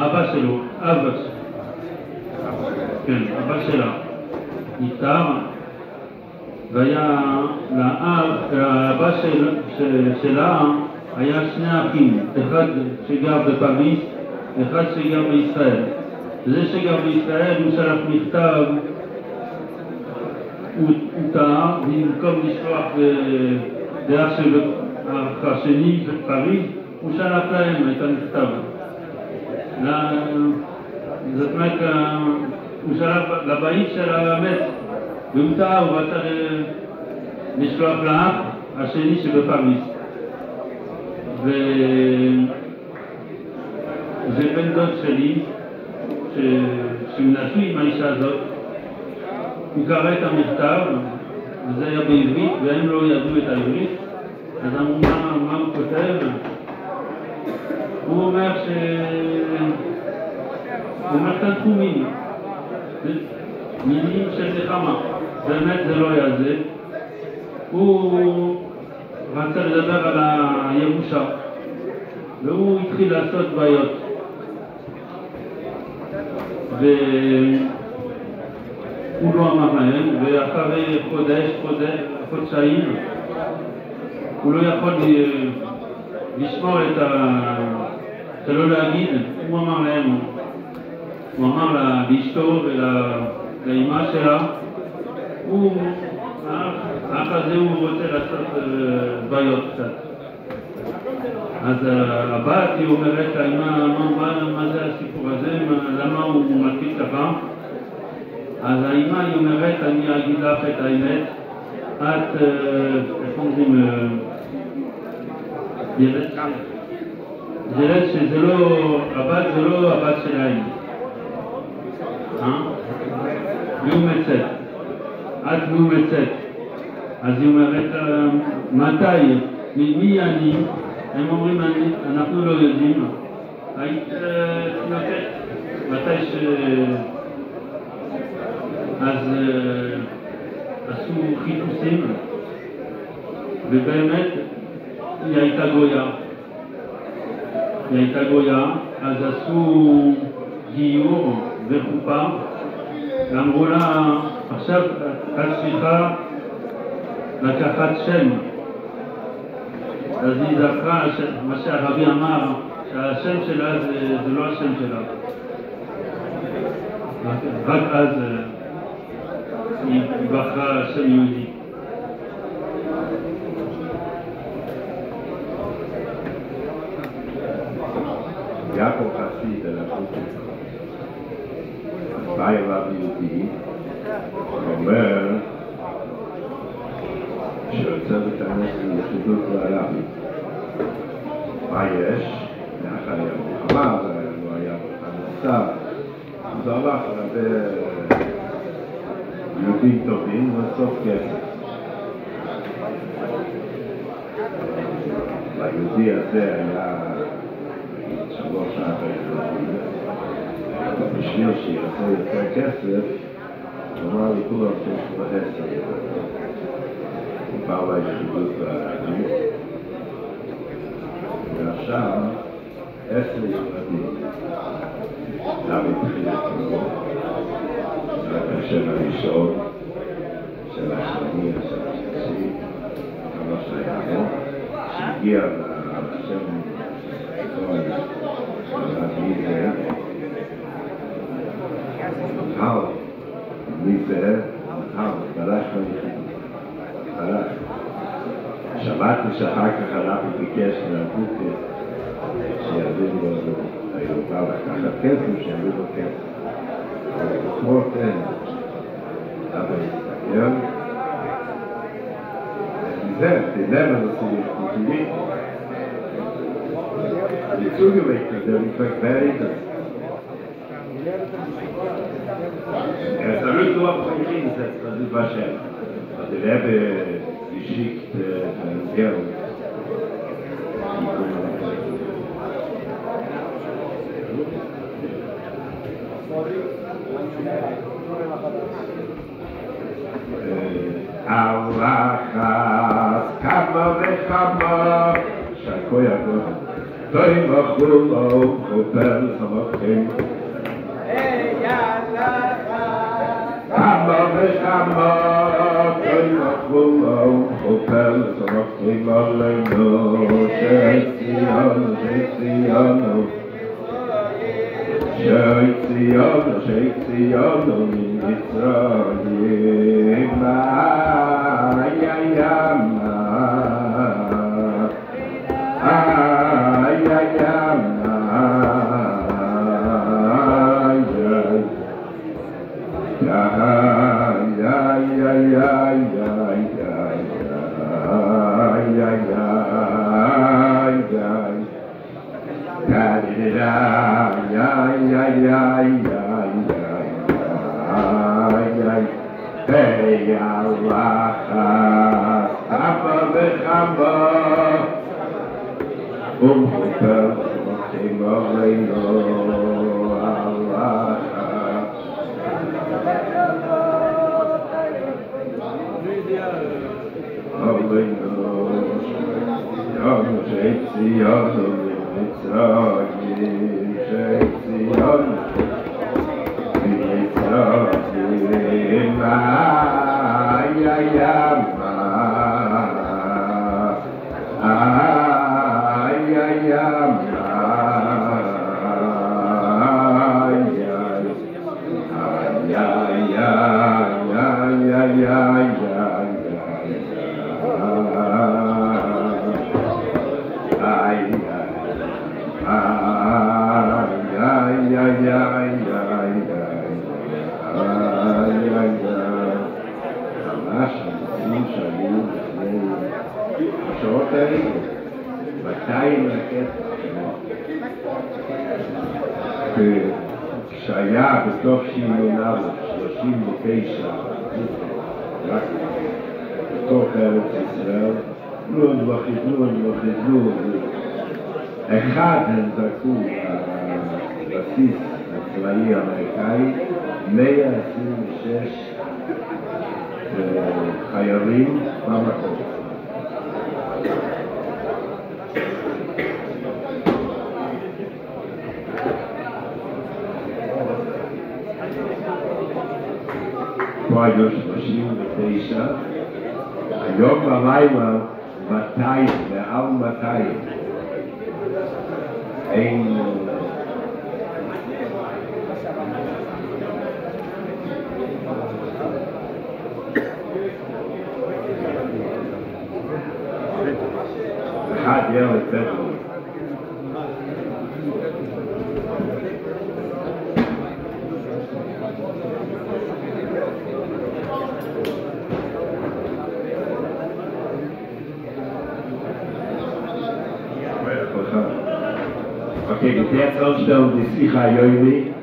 אבא שלה נפטר, והיה לאבא שלה היה שני אחים, אחד שגר בפריז, אחד שגר בישראל. זה שגר בישראל הוא שלח מכתב, הוא טעה, במקום לשלוח דרך של השני של פריז, הוא שלח להם את המכתב. זאת אומרת, הוא שלח לבית של המת, והוא טעה, הוא רצה לשלוח לאח השני שבפריז. וזה בן דוד שלי, שהוא נשוי עם האישה הזאת, הוא קרא את המכתב, וזה היה בעברית, והם לא ידעו את העברית, אז אמרו מה הוא כותב? הוא אומר הוא אומר תנחומים, מילים של נחמה, באמת זה לא היה זה. הוא רצה לדבר על הירושה, והוא התחיל לעשות בעיות. והוא לא אמר להם, ואחרי חודשיים, הוא לא יכול לשמור את שלא להגיד, הוא אמר להם, הוא אמר לאשתו ולאמא שלה, האח הזה הוא רוצה לעשות בעיות קצת. אז הבת היא אומרת לאמא, מה זה הסיפור הזה, למה הוא מתקיד ככה? אז האמא היא אומרת, אני אגיד לך את האמת, את, איך אומרים, ילד שזה לא, הבת זה לא הבת של האמא. מאומצת, את מאומצת. אז היא אומרת, מתי? מי אני? הם אומרים, אנחנו לא יודעים. היית נותנת, מתי אז עשו חיפושים, ובאמת היא הייתה גויה. אז עשו גיור וחופה, ואמרו לה, עכשיו את צריכה לקחת שם. אז היא זכרה מה שהרבי אמר, שהשם שלה זה לא השם שלה. רק אז היא בחרה שם יהודי. יעקב חסיד על החוץ בא אליו יהודי, אומר שרוצה להיכנס ליחידות בערבית. מה יש? לאחר היה מלחמה, לא היה פרנסה, אז הלך הרבה יהודים טובים לאסוף כסף. ליהודי הזה היה 3 שעות בשביל שיעשה יותר כסף, הוא אמר לי כולם שיש כבר 10. הוא בא אליי לחידות בערבית, ועכשיו 10 ילדים. למה התחיל אצלו? זה רק השם הראשון, של השני, של השלישי, כמה שהיה לו, שהגיע לשם מזה, בלש מהיחידות, בלש. שמעתי שאחר כך הלך וביקש מהבוקר שיביאו לו היובה לקחת כסף, שיביאו לו כסף. אבל בסמות אין. אבא הסתכל, ומזה, תדלם הנושאים יחודיים, die zugeweckt hat, der mich verquält hat. Ist alles nur auf den Krieg gesetzt, das ist wahrscheinlich. Hat der Rebbe geschickt von Geld. Allah has kama vechama shakoya goh Toy machullo, hotel samachim. Kama vechama, toy machullo, hotel samachim. Aleinu, sheitzionu, sheitzionu. Sheitzionu, sheitzionu, min Mitzrayim. Hey Allah, Abba v'chamba, Umchupel, Umchim Aleinu, Allah. Aleinu, Yonu, Sheitzionu, Mitzrayim, Sheitzionu, Mitzrayim, כשהיה בתוך שמונה 39 רק בתוך ארץ ישראל לא חידלו אחד הם זרקו הבסיס הצבאי האמריקאי, 126 חיילים במקום. פה היו 39, היום בלילה 200, מעל 200. אין... אחד ילד בדואי. Okay, mit der Zollstellung die Sicha Joimi.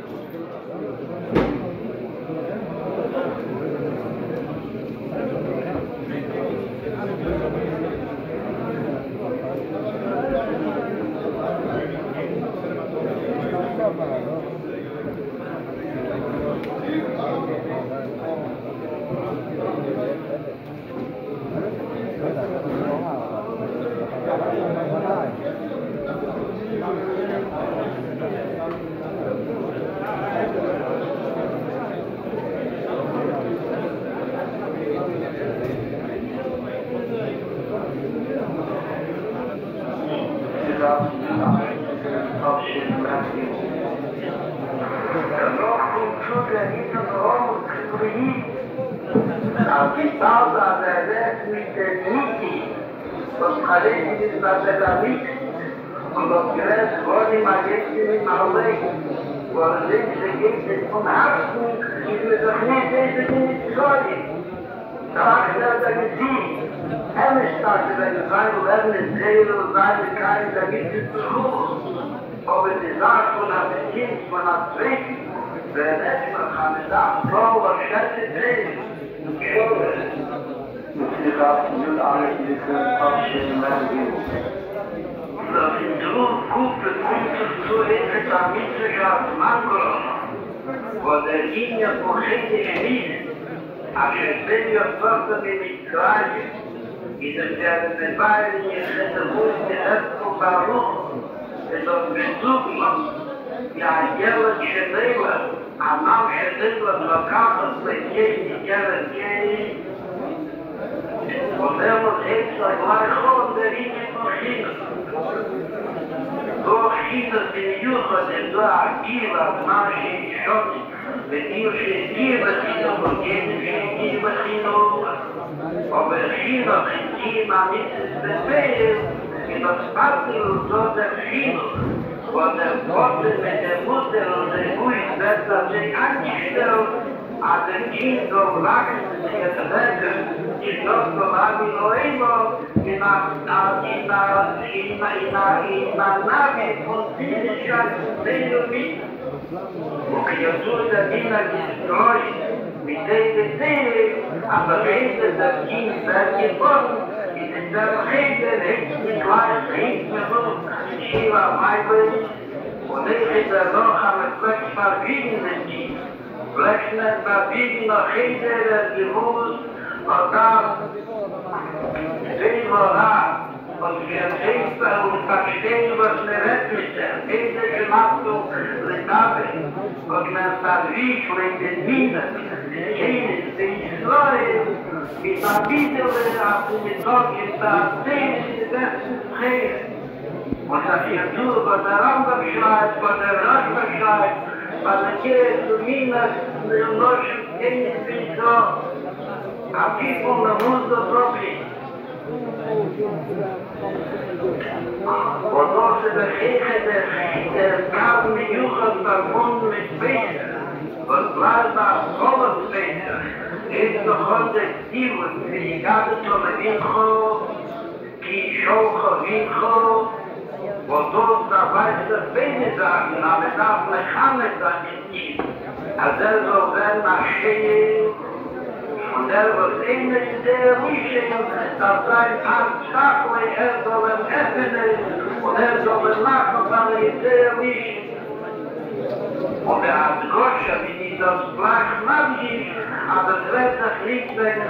Und hat Goscha, wie nicht das Gleich magisch, aber es wird sich nicht wegen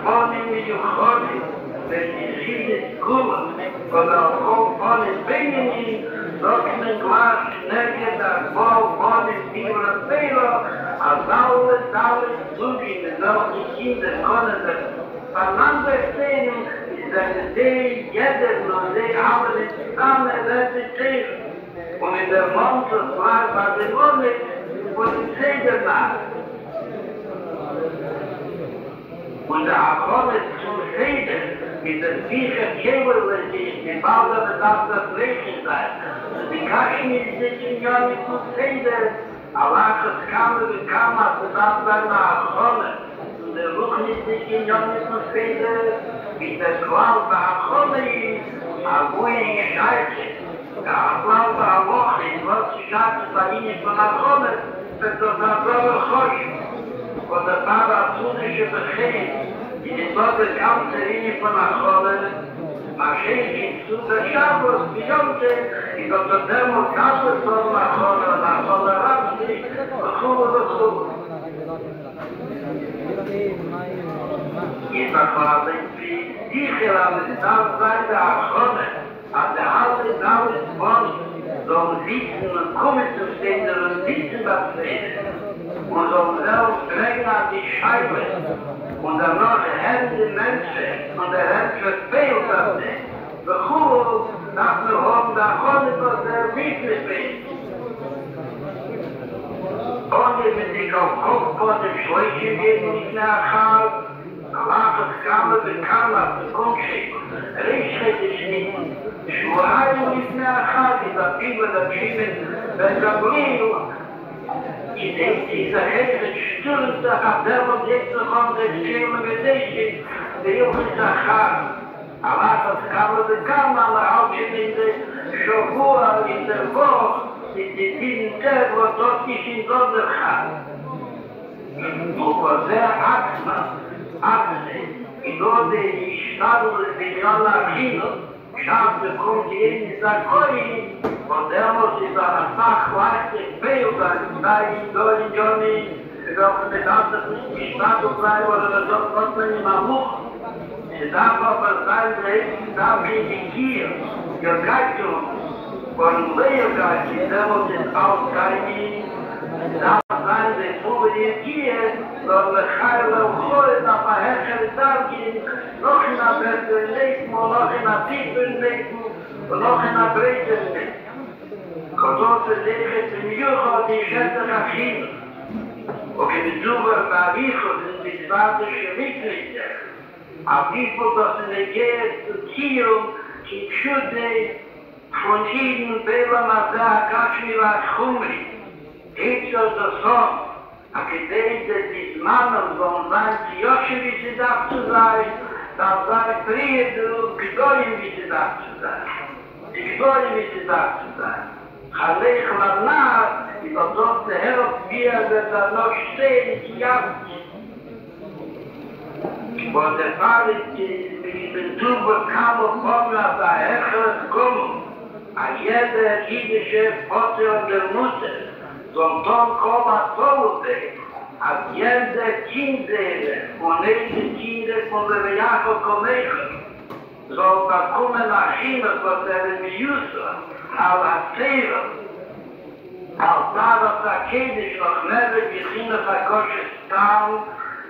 Bonin mit Juchoni, wenn die Schiede Kuhle, oder auch Bonin Benjamin, doch in den Glas schnecke das Bonin Bibel Fehler, als alles zugehen, doch die Kinder können das voneinander sehen, ist eine Idee, jeder nur sie alle zusammen repetieren. Und in der Montes war der Wohnung von dem Sedernacht. Und der Abonne zum Seder mit den Viecher Käberle, die bald aber das Flächen sein. Die Kaschen ist nicht in Jani zum Seder, aber es kam, das war nach Abonne. Und der Ruchen ist nicht in Jani zum Seder, mit der Qual nach Abonne ist, aber in Gescheiche. Ja, Applaus war Woche, in was ich hatte, bei Ihnen von der Rolle, wird das Applaus Chosch. Und der Vater Zunische Befehl, in die Worte ganze Linie von der Rolle, Maschinen zu der Schabos, Bionte, in der Demo Kassel von der Rolle Ramsli, Bechur. Jeder war wie sicher an der Seite der Rolle, an der Halle damals von so sitzen und kommen zu stehen und sitzen das Reden. Und so selbst drängen an die Scheibe. Und dann noch Hände Menschen und der Hände verfehlt das nicht. Bechur, nach der Hohen, da kommt was der wirklich ist. Und wenn ich auf Kopf von dem Schläuchen geht, nicht mehr nach Hause, Kammer bekam auf den Grundschick. Richtschritt ist nicht. Schwurein ist mehr Achadi, da Bibel, da Schieben, wenn Gabriel, in dieser Hälfte stürzt, ab der man jetzt noch an der Schirme gedächtigt, der Junge ist Achadi. Aber das Kammer bekam, aber auch in der Schofur, in der Woche, in die Tiden Tag, wo dort nicht in Sonne kam. Und war sehr achtsam. In Orde, die Stadel, die Jalla Kino, schaffte, kommt jeden Sakoi, und der muss in seiner Fachweise Beil sein, da ich in Johnny, auch mit anderen die Stadel sein, oder das kommt man immer hoch. Sie darf aber sein, da bin ich hier, der Geistung, von Leogeist, der muss in Ausgeini, da sein, der Tube hier, und der Heile und Chole, da verherrschen Tagin, noch in der besseren Leben, und noch in der tiefen Leben, und noch in der breiten Leben. Kosote legt in Jucho die Schätze nach China. Und in Zuber Baricho sind die spartische Mitglieder. Auf die das in der Gehe zu Kiel, die Schütte von Iden, Bela Mazar, Kashmira, Chumri. Hitler der Sohn, Akademie des Mannes, und sein Joshi, wie sie darf zu sein, dann sei Friede und Gdorim, wie sie darf zu sein. Die Gdorim, wie sie darf zu sein. Chalech Lanah, die versorgte Herr, wie wird da noch stehen, die Jagd. Wo der Fall ist, wie den Tuber kam und kommen, als der Herr kommen, an jeder jüdische Potte und der Mutter, zum Ton kommen Tode, als jede Kindseele und nächste Kinder von der Jakob Komechen, soll da kommen nach China, was der Jusser, aber Zehre, als da das Akkedisch noch mehr wie China verkostet Stahl,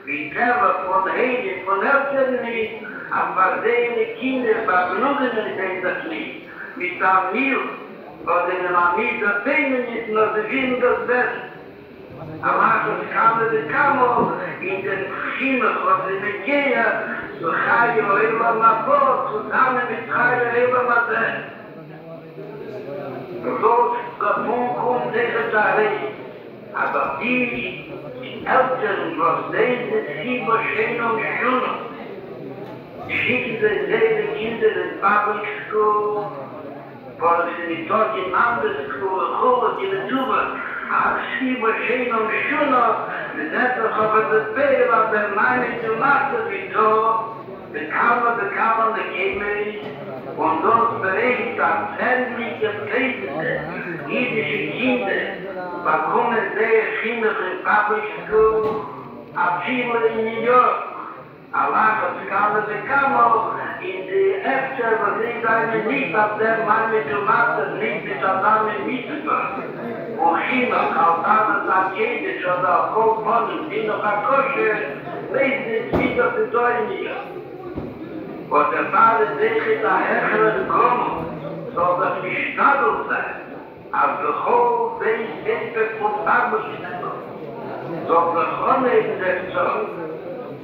wie Terror von Heide, von Elternlied, an versehene Kinder vergnügen in das Lied, mit Amil, was in der Amil der Peinen ist, nur sie finden das Beste. Aber es kam der Kamo in den China, was in der Gehe, zu Chayo Eva Mabot, zusammen mit Chayo Eva Mabot. So davon kommt der Tare, aber die Eltern, was diese Sieber schön und schön, schicken sie diese Kinder in Public School, weil sie nicht dort in andere School, holen in der Tube, aber Sieber schön und schön, mit etwas aber das Bär, was der Meine zu machen, wie so, bekam man die Gemeris, und dort berechnet das händliche Kriegende, jüdische Kinder, bekommen sehr Kinder in Public School, ab viele in New York. Allah hat die Kammer in die Äpfel, was ich sage, nicht auf der Mann mit Tomaten, nicht mit Adam in Mitzvah. Und China, als alles Akedisch oder Hochbonnen, die noch Akosche, lesen es wieder für Deutschland. Und der Vater sich in der Herren kommen, soll das gestadelt sein, als der Hof, wenn ich etwas von Arbeitsstellen, soll der Honne in der Zorn,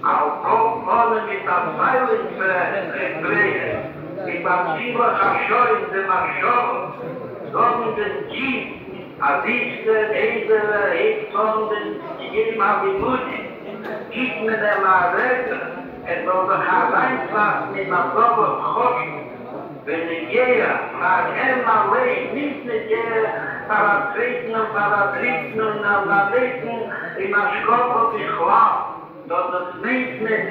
auch Hochbonnen mit der Pfeilen verbringen, mit der Zima Chashor in dem Achor, sondern den Jeep, als ich der Edele, sondern die geben auf die Mutti, gibt mir der Mareke, es soll doch einfach mit der Dobe kosten. Wenn ich gehe, frag einmal weg, nicht mit der Paratreten und Paratreten und Paratreten, in der Schkopf und ich war, doch das nicht mit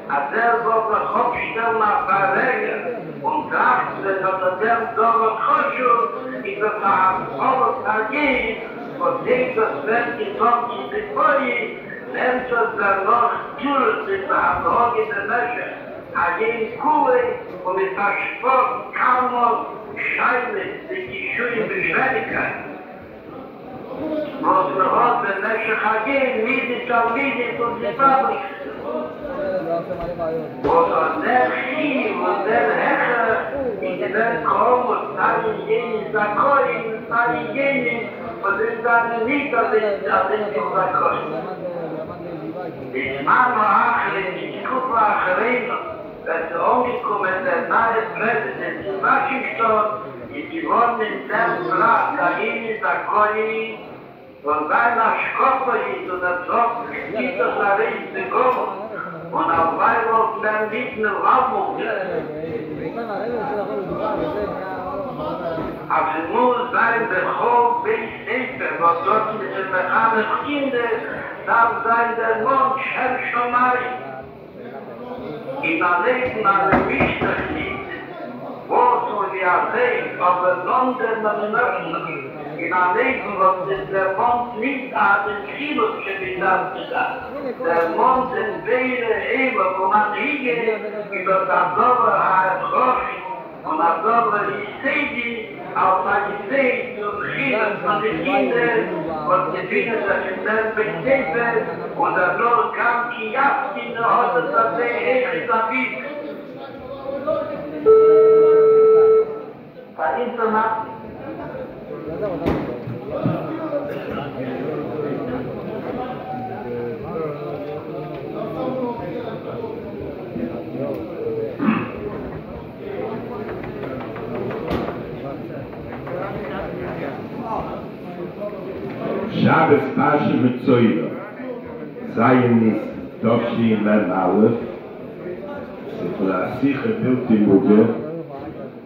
als der soll der Kopfstelle nach Verwege und sagt, dass der Dobe kosten, ich befahre alles dagegen, und das wird die Sonne in nennt es dann noch Tür, mit der Droge der Mesche, Agin Kuhle und mit der Sport kaum noch scheinlich sich die Schuhe Beschwerdigkeit. Was wir heute der Mesche Agin, Miedit und die Fabrik. Was an der Schie und der Heche in der Krom und Taligen, Sakoin, Taligen, und in seine Nieder sind die Sakoin. Ich mache nur Achlen, ich gucke Achlen, dass umgekommen der neue Präsident in Washington, ist gewonnen in dem Platz, dahin ist der Koini, von seiner Schkoppe ist und der Job, gibt es da recht zu kommen, und auf Weihrauch dann nicht eine Raumung. Aber es muss sein, der Hof ist Hilfe, was dort mit den Mechanen Kindern darf sein, der Mond schämt schon mal. In der Leben eine Wichtig liegt, wo so wie sehen, aber London und Nördlich. In der Leben, was ist der Mond nicht an den Kiloschen gesagt. Der Mond in Weile Eber, wo man hingeht, über das Dober Rosch, und das Dober Isedi, auf eine See zu schieben von den Kindern, und die Dinge, dass in der Betriebe, und der Dor kam Kias in der Hose, dass echt David. Verinternat. Shabbos Pasha Mitzoyra, Zionis, Topshi Mem Aleph, Sifra Asiche Bilti Muge,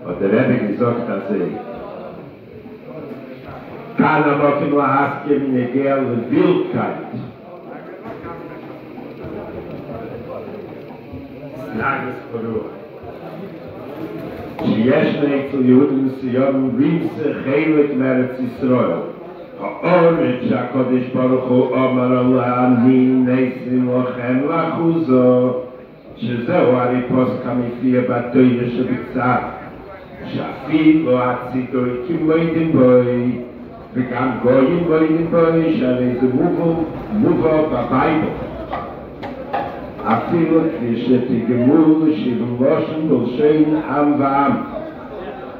und der Rebbe gesagt, dass Kana Mokim Lahaske Minegel Wildkeit. Snages Baruch. שיש אצל יהודים מסוים רימסה חלק מארץ ישראל. האורץ שהקודש ברוך הוא אומר אני נסים לכם לחוזו, שזהו הריפוס כמפיע בתויר שבקצת, שאפילו הצידוי כמוידים בוי, וגם גויים בוידים בוי, שהרי זה מובא בבייבל. אפילו כפי שתגמול שבלושן בלשון עם ועם.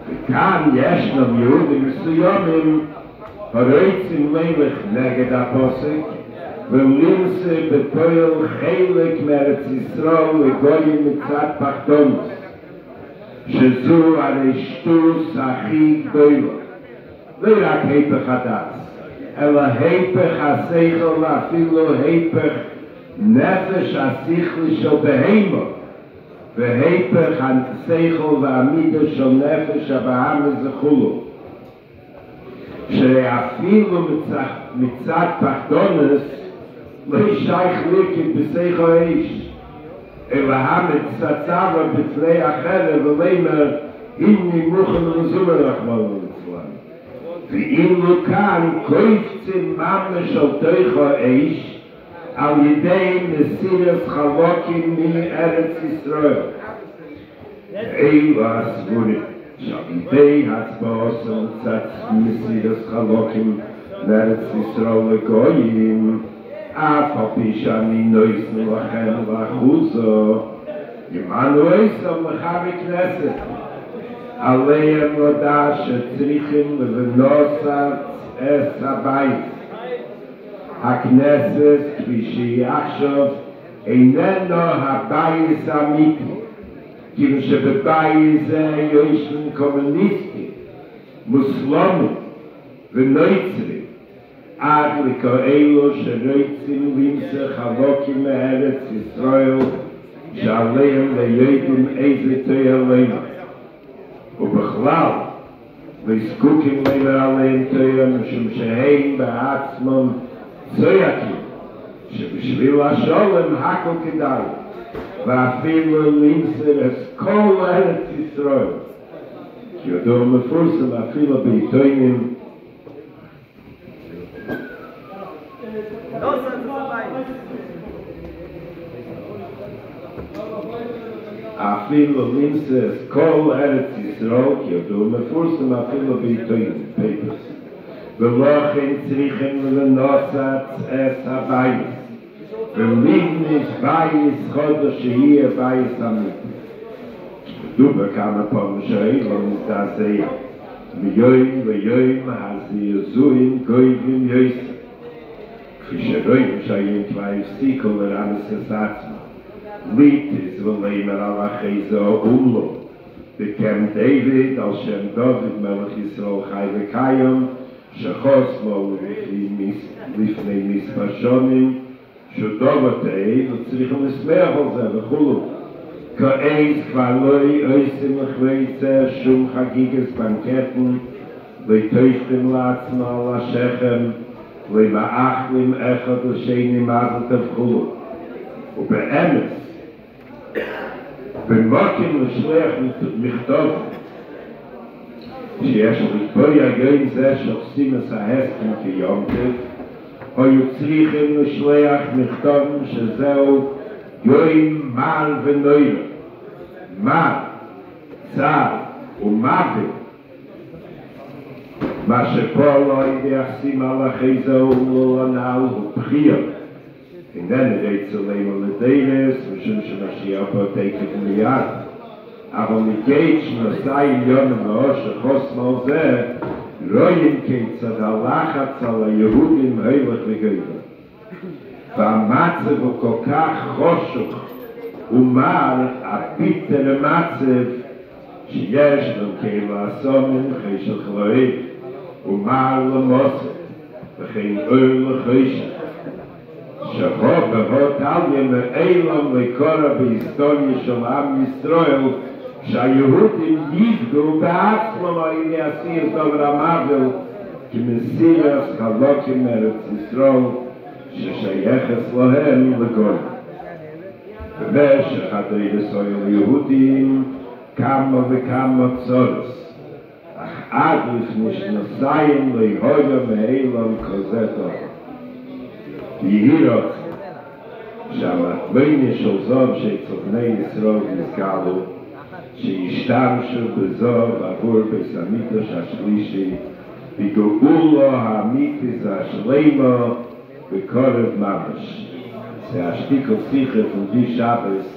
וכאן ישנם יהודים מסוימים הרוצים מלך נגד הפוסק ולמסה בפועל חלק מארץ ישראל לגויים מצד פחדונוס, שזו הרשתוס הכי גדולה. לא רק היפך הדס, אלא היפך השכל ואפילו היפך נפש השכלי של בהמה, והיפך השכל והמידה של נפש הבהמה זכולו. שאפילו מצד פחדונס לא שייך לקט בשכל האיש, אלא המצצה בפני אחרת ולמר הנה מוכן לזומר רחמנו לצלם. ואילו כאן קויפצים ממש על תוך האש על ידי מסירת חלוקים מארץ ישראל. אלו הסבורים שעל ידי הצבעות מצד מסירת חלוקים מארץ ישראל לגויים, אף על פי שאני נויסנו לכם לאחוזו, ימנו איסם לך בכנסת. עליהם לדע שצריכים לבנוסת את הבית. הכנסת, כפי שהיא עכשיו, איננו הבית האמיתי, כאילו שבבית זה יש קומוניסטים, מוסלמים ונוצרים, עד לכאלו שרוצים למצוא חלוקים מארץ ישראל, שעליהם ליודעים איזה תועלת. ובכלל, וזקוקים עליהם תויר, משום שהם בעצמם צועקים, שבשביל השולם הכל כדאי, ואפילו למסור את כל ארץ ישראל. כי ידוע מפורסם אפילו בעיתונים, אפילו למסור את כל ארץ ישראל, כי ידוע מפורסם אפילו בעיתונים, פייפרס. ולכן צריכים לנוסת את הבית, ולבנות בית חודש שיהיה בית אמיתי. מדובר כמה פעמים שאילו מזדעזע, מיום ליום הזעזועים גויים יוסף. כפי שרואים שהיום כבר הפסיקו לרמוס את עצמם. ליטס ולאמר על החזו אומלו, בקם דיוויד על שם דוד מלך ישראל חי וקיים, שחוס לו לפני מספר שנים, שדובתי וצריכים לשמח על זה וכולו. כעת כבר לא עושים לחוויצה שום חגיגת בנקטן, ותופכים לעצמו על השכם, ומאכלים אחד לשני מזל וכולו. ובאמץ, במוקים לשלח מכתוב, שיש לקבוע יגעים זה שעושים את ההסכם כיומתב, היו צריכים לשלח מכתוב שזהו יוים מל ונויר, מל, צער ומוות, מה שפה לא ידעשים על החזו ולא הנעל ובחיר. איננו יצלם על הדרס, משום שמשיח פה תקף מיד. אבל מכית שנוסעים יום מאושר חוסם על זה, רואים כיצד הלחץ על היהודים הולך וגדל. והמצב הוא כל כך חושך ומר הפיתר המצב שיש לנו כאילו הסומים חשך לוהד ומר למוסד וכן אור לחשך. שחוב בהות עליה מאילם לקורא בהיסטוריה של עם ישראל שהיהודים יפגעו בעצמם על יעשיר דבר המוות כמסירת חלוקים מארץ ישראל ששייכת להם לגוי. במשך הדרס היו ליהודים כמה וכמה צורס, אך עד לפני שנתיים לא יהיו מאילם כזה טוב. יהי רוצה שהמטבעים של זוב שאצל בני ישראל נזכרו שישתמשו בזוב עבור בית המקדש השלישי וגאולו האמיתית השלמה בקרב ממש. זה השתיקל שיחה פונדי שבס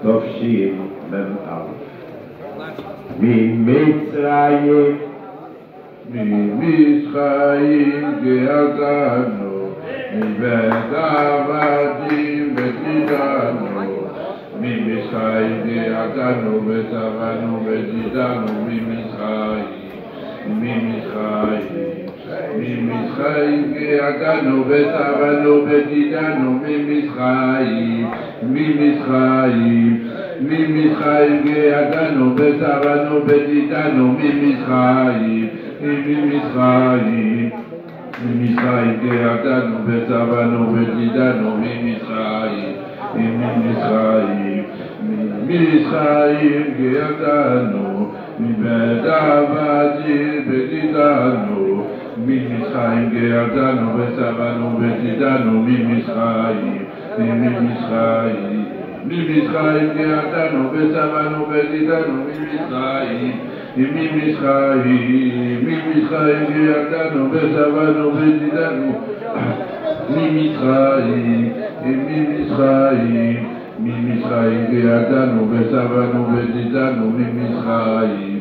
תופשים מ"א. ממצרים גאלתנו מבית עבדים ותידנו ממצרים גאלתנו וצבנו ותידנו ממצרים גאלתנו וצבנו ותידנו ממצרים גאלתנו וצבנו ותידנו ממצרים גאלתנו וצבנו ותידנו ממצרים גאלתנו בדעבדי בדידנו ממצרים גארדנו וצבנו בדידנו ממצרים ממצרים גארדנו וצבנו בדידנו ממצרים גארדנו וצבנו בדידנו ממצרים גארדנו וצבנו בדידנו ממצרים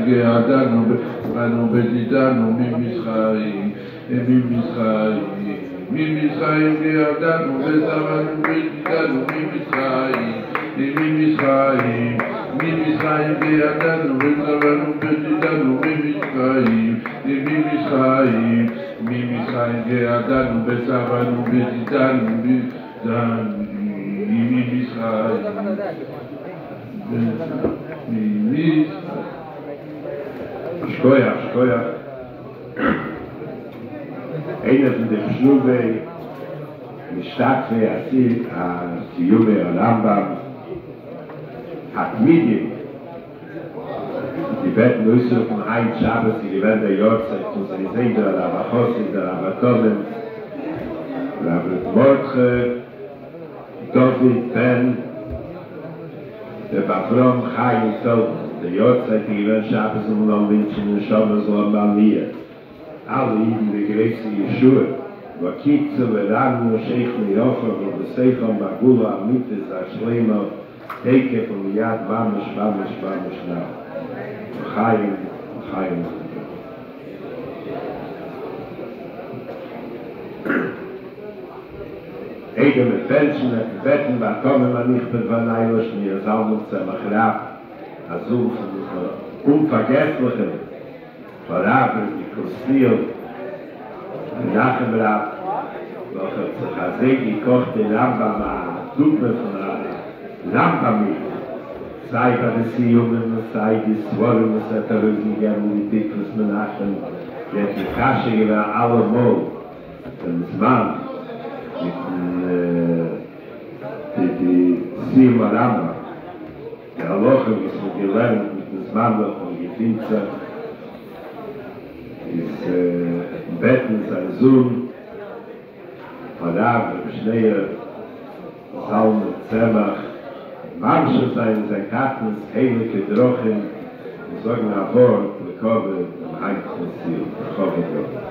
גארדנו וצבנו בדידנו ממצרים גארדנו וצבנו בדידנו ממצרים גארדנו וצבנו בדידנו ממצרים גארדנו וצבנו בדידנו שכוייך einer von den Schnubei משתק ועשית הסיומי הרמב"ם התמידים die werden nur von ein Schabbat die werden der Jorzeit und sie sehen der Rabachossi, der Rabatomen Rabbi Mordche David Ben der Bavrom Chaim Tov der Jorzeit die werden Schabbat und dann Menschen und Schabbat und dann mir alle Iden der Gräse Yeshua Wakitze Veranu Sheikh Miyocha und der Seichon Bagula Amitis Ashlema Teike von Yad Vamish Now Chaim Ede mit Menschen wetten, wa kommen wir nicht mit Vanayos, mir Salmon Zemachrab, Azul von unvergesslichen, Verraber, die Kostil, Nachemrab, doch hat sich Azeg gekocht, den Rambam, Dugme von Rambam, sei bei den Siumen, sei die Sworen, es hat gern die Tikus Menachem, jetzt die Kasche gewähr alle Mol, den Zman, mit die Sium Rambam, der Aloche, wie es gelernt, mit dem Zman, und Gefinzer, ist Betten, sein Sohn, Verab, Schneier, Salm, Zemach, Mamsche sein Kartens, heilige Drochen, und sagen nach Wort, Lekove, am Heimsten Ziel, Lekove Drochen.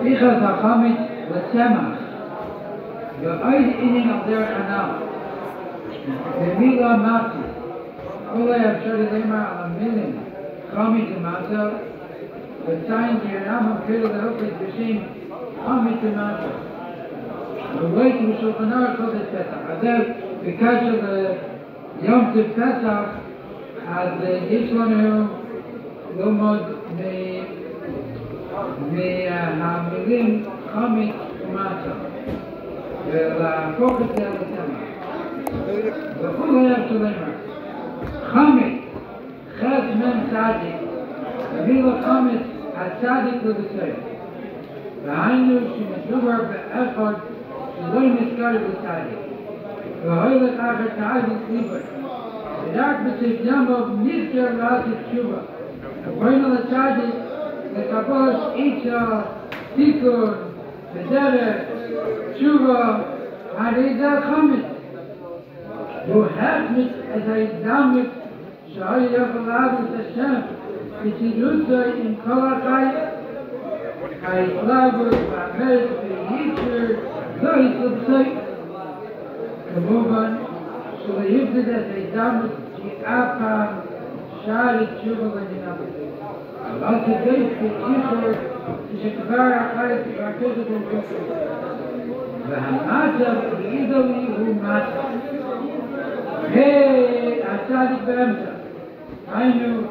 Ichas HaChamit L'Tzemach V'oid inin al derech hanal V'mila Mati Olay Avshar Yidemar al Amilim Chamit L'Mata V'tzayin Yiranam Kilo L'Hokit B'Shim Chamit L'Mata V'oid M'Shulchan Aruch Chodesh Pesach Adev V'kasher Yom Tov Pesach אז יש לנו ללמוד מהמילים חמית ומטה ולהפוך את זה לצמח. וכל היה שלמה. חמית, חד מן צדיק, הביא לו חמית הצדיק לבסדר. והיינו שמדובר באחד שלא נזכר בצדיק. והוילך אחר צדיק ליבר. ורק בסוף ימוב נזכר לעשות תשובה. הפועל לצדיק לקבוש אישה, תיקון, בדרך, תשובה, הרי זה חמית. והוא החמיץ את ההזדמנות שהיה יכול לעבוד את השם בתירוצו עם כל החיים. ההתלהבות והמרד והיצר לא התלבטו. כמובן שליהפדד את ההזדמנות שאף פעם שער תשובה לנינבו. אבל כדי שתיכור שכבר החיים תרכזת עם כפר. והמצב באידולי הוא מצב. הצדיק באמצע. היינו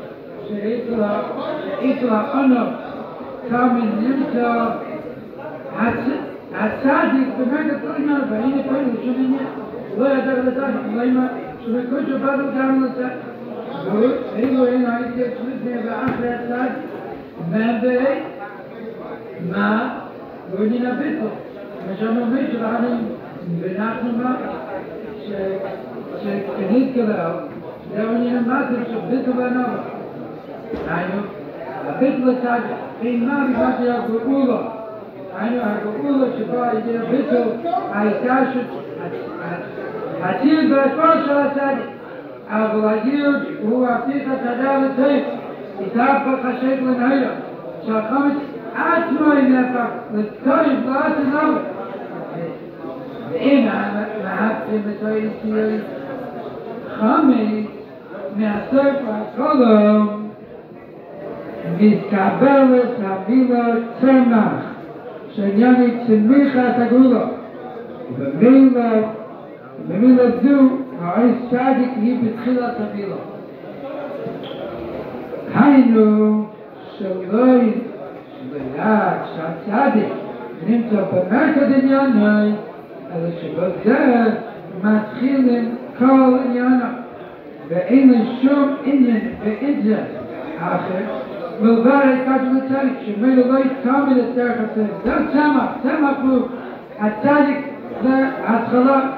שאיתו העונו תמיד נמצא הצדיק באמת התלמיד והנה פה הוא שומע לא ידע לדעת למה שבקושו באנו גם לצד ואילו אין הייתי אצלנו ואחרי הצד מה לא ננבט לו משם אומר שלנו ואנחנו מה שכנית כלל זהו ננמדנו שביטו בנאו היינו הביטו לצד אין מה בגלל הגאולה היינו הגאולה שבא ידי הביטו הייתה הציר בהתפור של הצדיק אבל היוד הוא הפתיח הצדה לטייף איתה פחשק לנהילה שהחומץ עצמו נהפך לטייף לאט הנאו והנה להפתם את היציאות חומץ מהסוף הקולום מתקבלת המילה צמח שעניין צמיחת הגאולה במילה זו העץ צדיק היא בתחילת המילה היינו שלא רק שהצדיק נמצא במרכז ענייני אלא שבזה מתחילים כל עניינו ואין לי שום עניין באינטרס אחר מלבד כתוב הצדיק שמילא לא יתקבל את דרך הצדיק זה צמח הוא הצדיק זה התחלה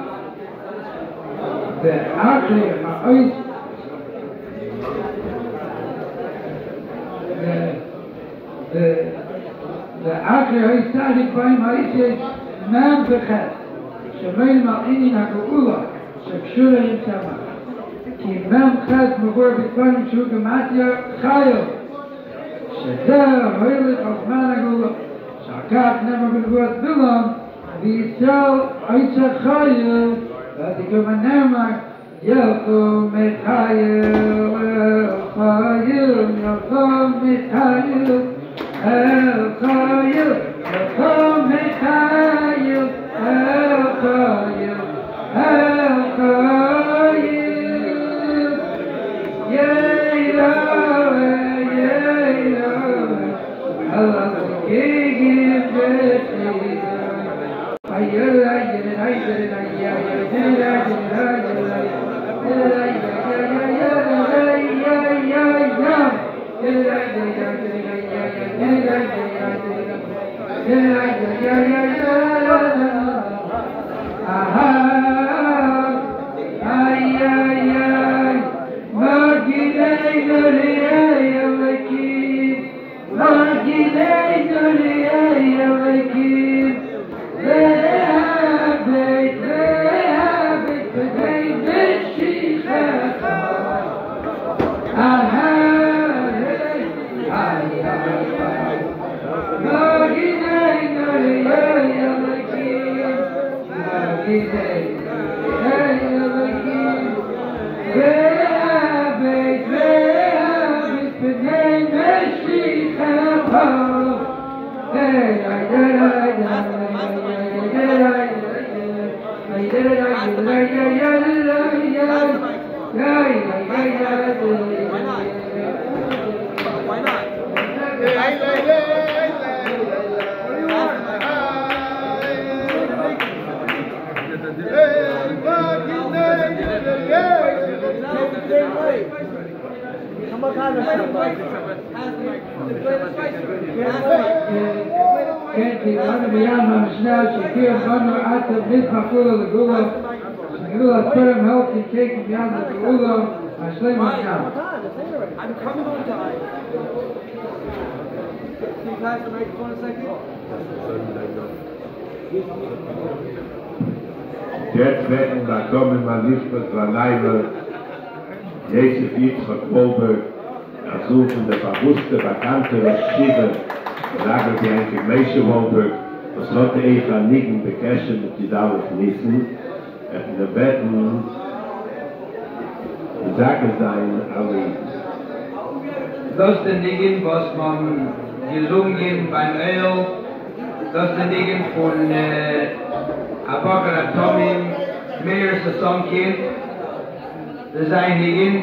ואחרי העץ ואחרי העץ צדיק באים העץ יש מם וחס שמילא מעניין הגאולה שקשורה עם צמח כי מם חס מבוא בדברים שהוא גמטיה חייל שזה הוילד על זמן הגאולה שהכך נאמר בנבואת בלעם וישראל עץ החייל ותיקום נאמר ילכו מחייל אל חייל ילכו מחייל אל חייל ילכו מחייל אל חייל אל חייל I'm coming on time. Can you pass the microphone a second? Jetzt werden wir kommen, mal nicht mit der Leibe. Jesef Yitzchak Wolberg, Azul von der bewusste, bekannte Schiebe, Lager die eigentlich Meische Wolberg, was hat Eva Nigen bekeschen mit die Dauer Nissen, in der Betten, die Sache sein, alle. Das ist der Nigen, was man gesungen beim Eil, das ist der Nigen von Abakar Atomim, Meir Sassonkin, das ist ein Nigen,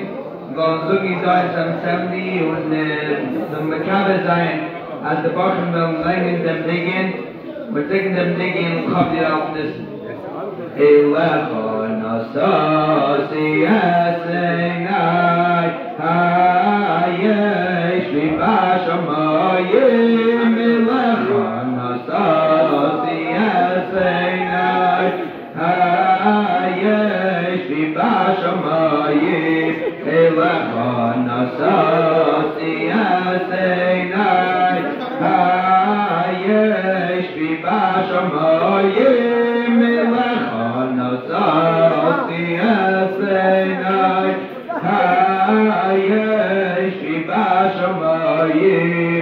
weil Sugi sein Samsamdi und der Makabe sein, als der Bachen will lenken dem Nigen, wir decken dem Nigen und kommen die auf das Elecha Nasasi Asenai Hayesh Vivashamayim Elecha Nasasi Asenai Hayesh Vivashamayim Elecha Nasasi Asenai Hayesh Vivashamayim Elecha Nasasi Asenai Hayesh Vivashamayim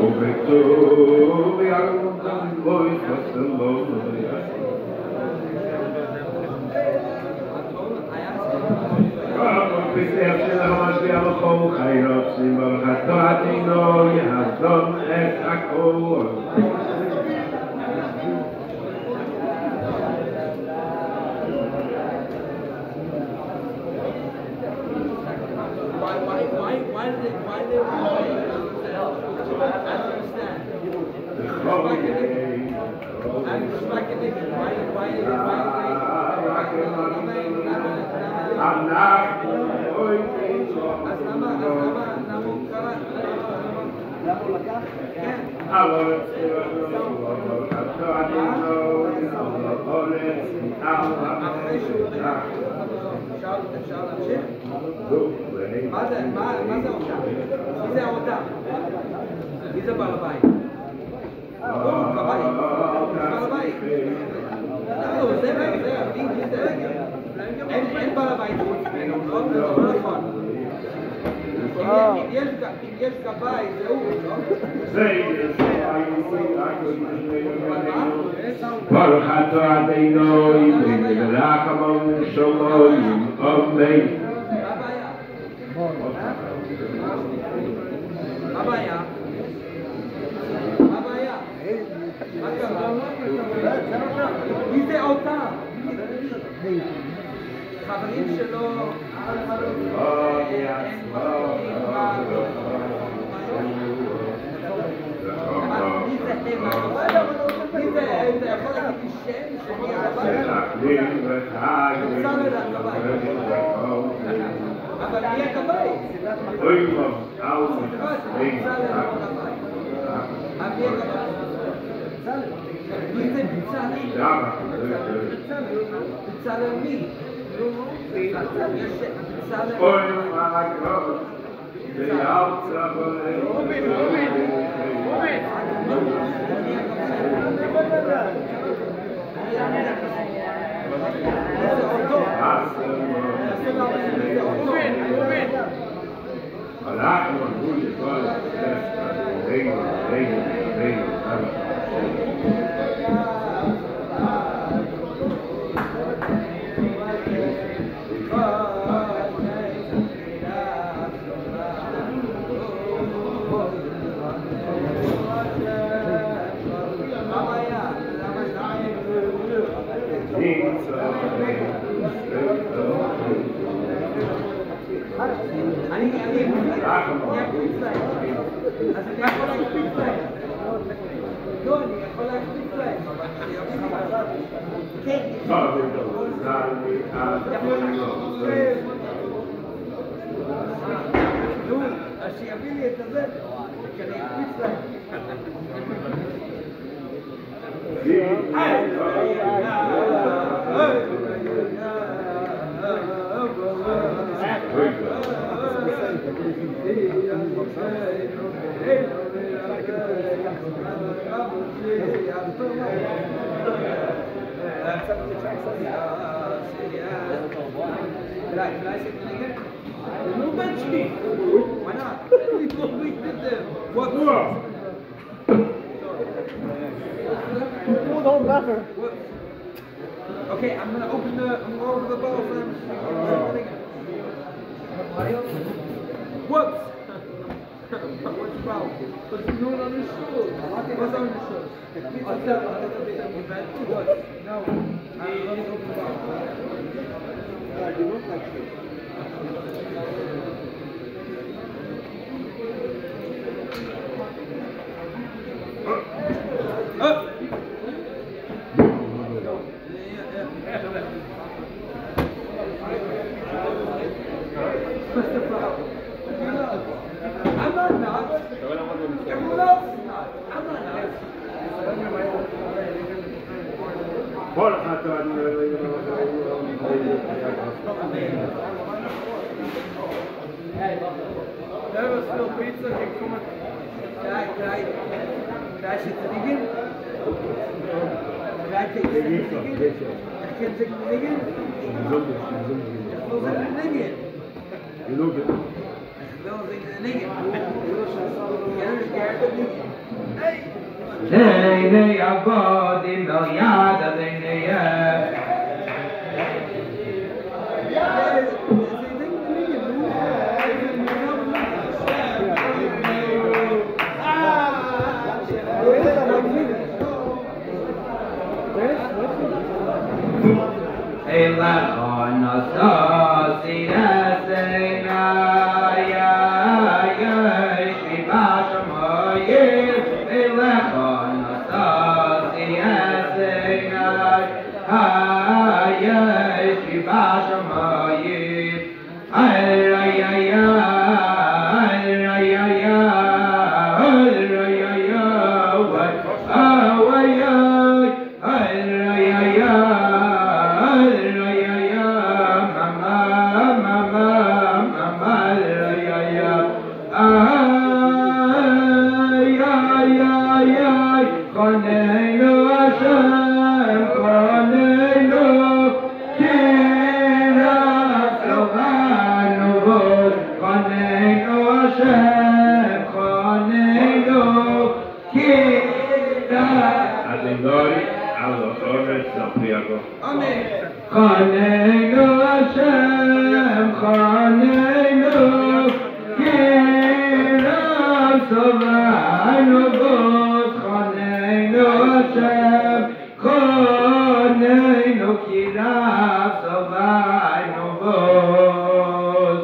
ובטוב ירמותם בוי חסלו פסח של המשביע לכל חיירות שמברכתו עתינו יהזון את הכל Why did they I don't understand. מה זה אותה? מי זה אותה? מי זה בעל הבית? בעל הבית. זה אין בעל הבית חוץ ממנו, לא נכון. אם יש גבאי, זה הוא, לא? ברוך אתה אדינו ורחמון ושלום אמן. מה הבעיה? מה קרה? מי זה אותה? חברים שלו אתה יכול להגיד לי שם שמי הגבאי? אבל מי הגבאי? מי זה בצלאל? בצלאל מי? שיביא לי את הזה, שאני אקפיץ להם. No bench me. Why not? We did this. What? Don't matter. Okay, I'm gonna open the ball for them. Whoops. What's the problem? But you know it on his shoes. What's on his shoes? What? No. Let me open the ball. You look like shit. Up! What's the problem? I'm not nuts. Everyone else is nuts. I'm not nuts. There was still pizza. Can I sit the vegan? Can I take the vegan? I can take the vegan? You look at Hey, avodim el yad adenei. Elachon asosi esena ya shivashamoyim. Elachon asosi esena ya shivashamoyim. Chanenu Hashem, Chanenu, Kirav Sovanu Vod, Chanenu Hashem, Chanenu, Kirav Sovanu Vod.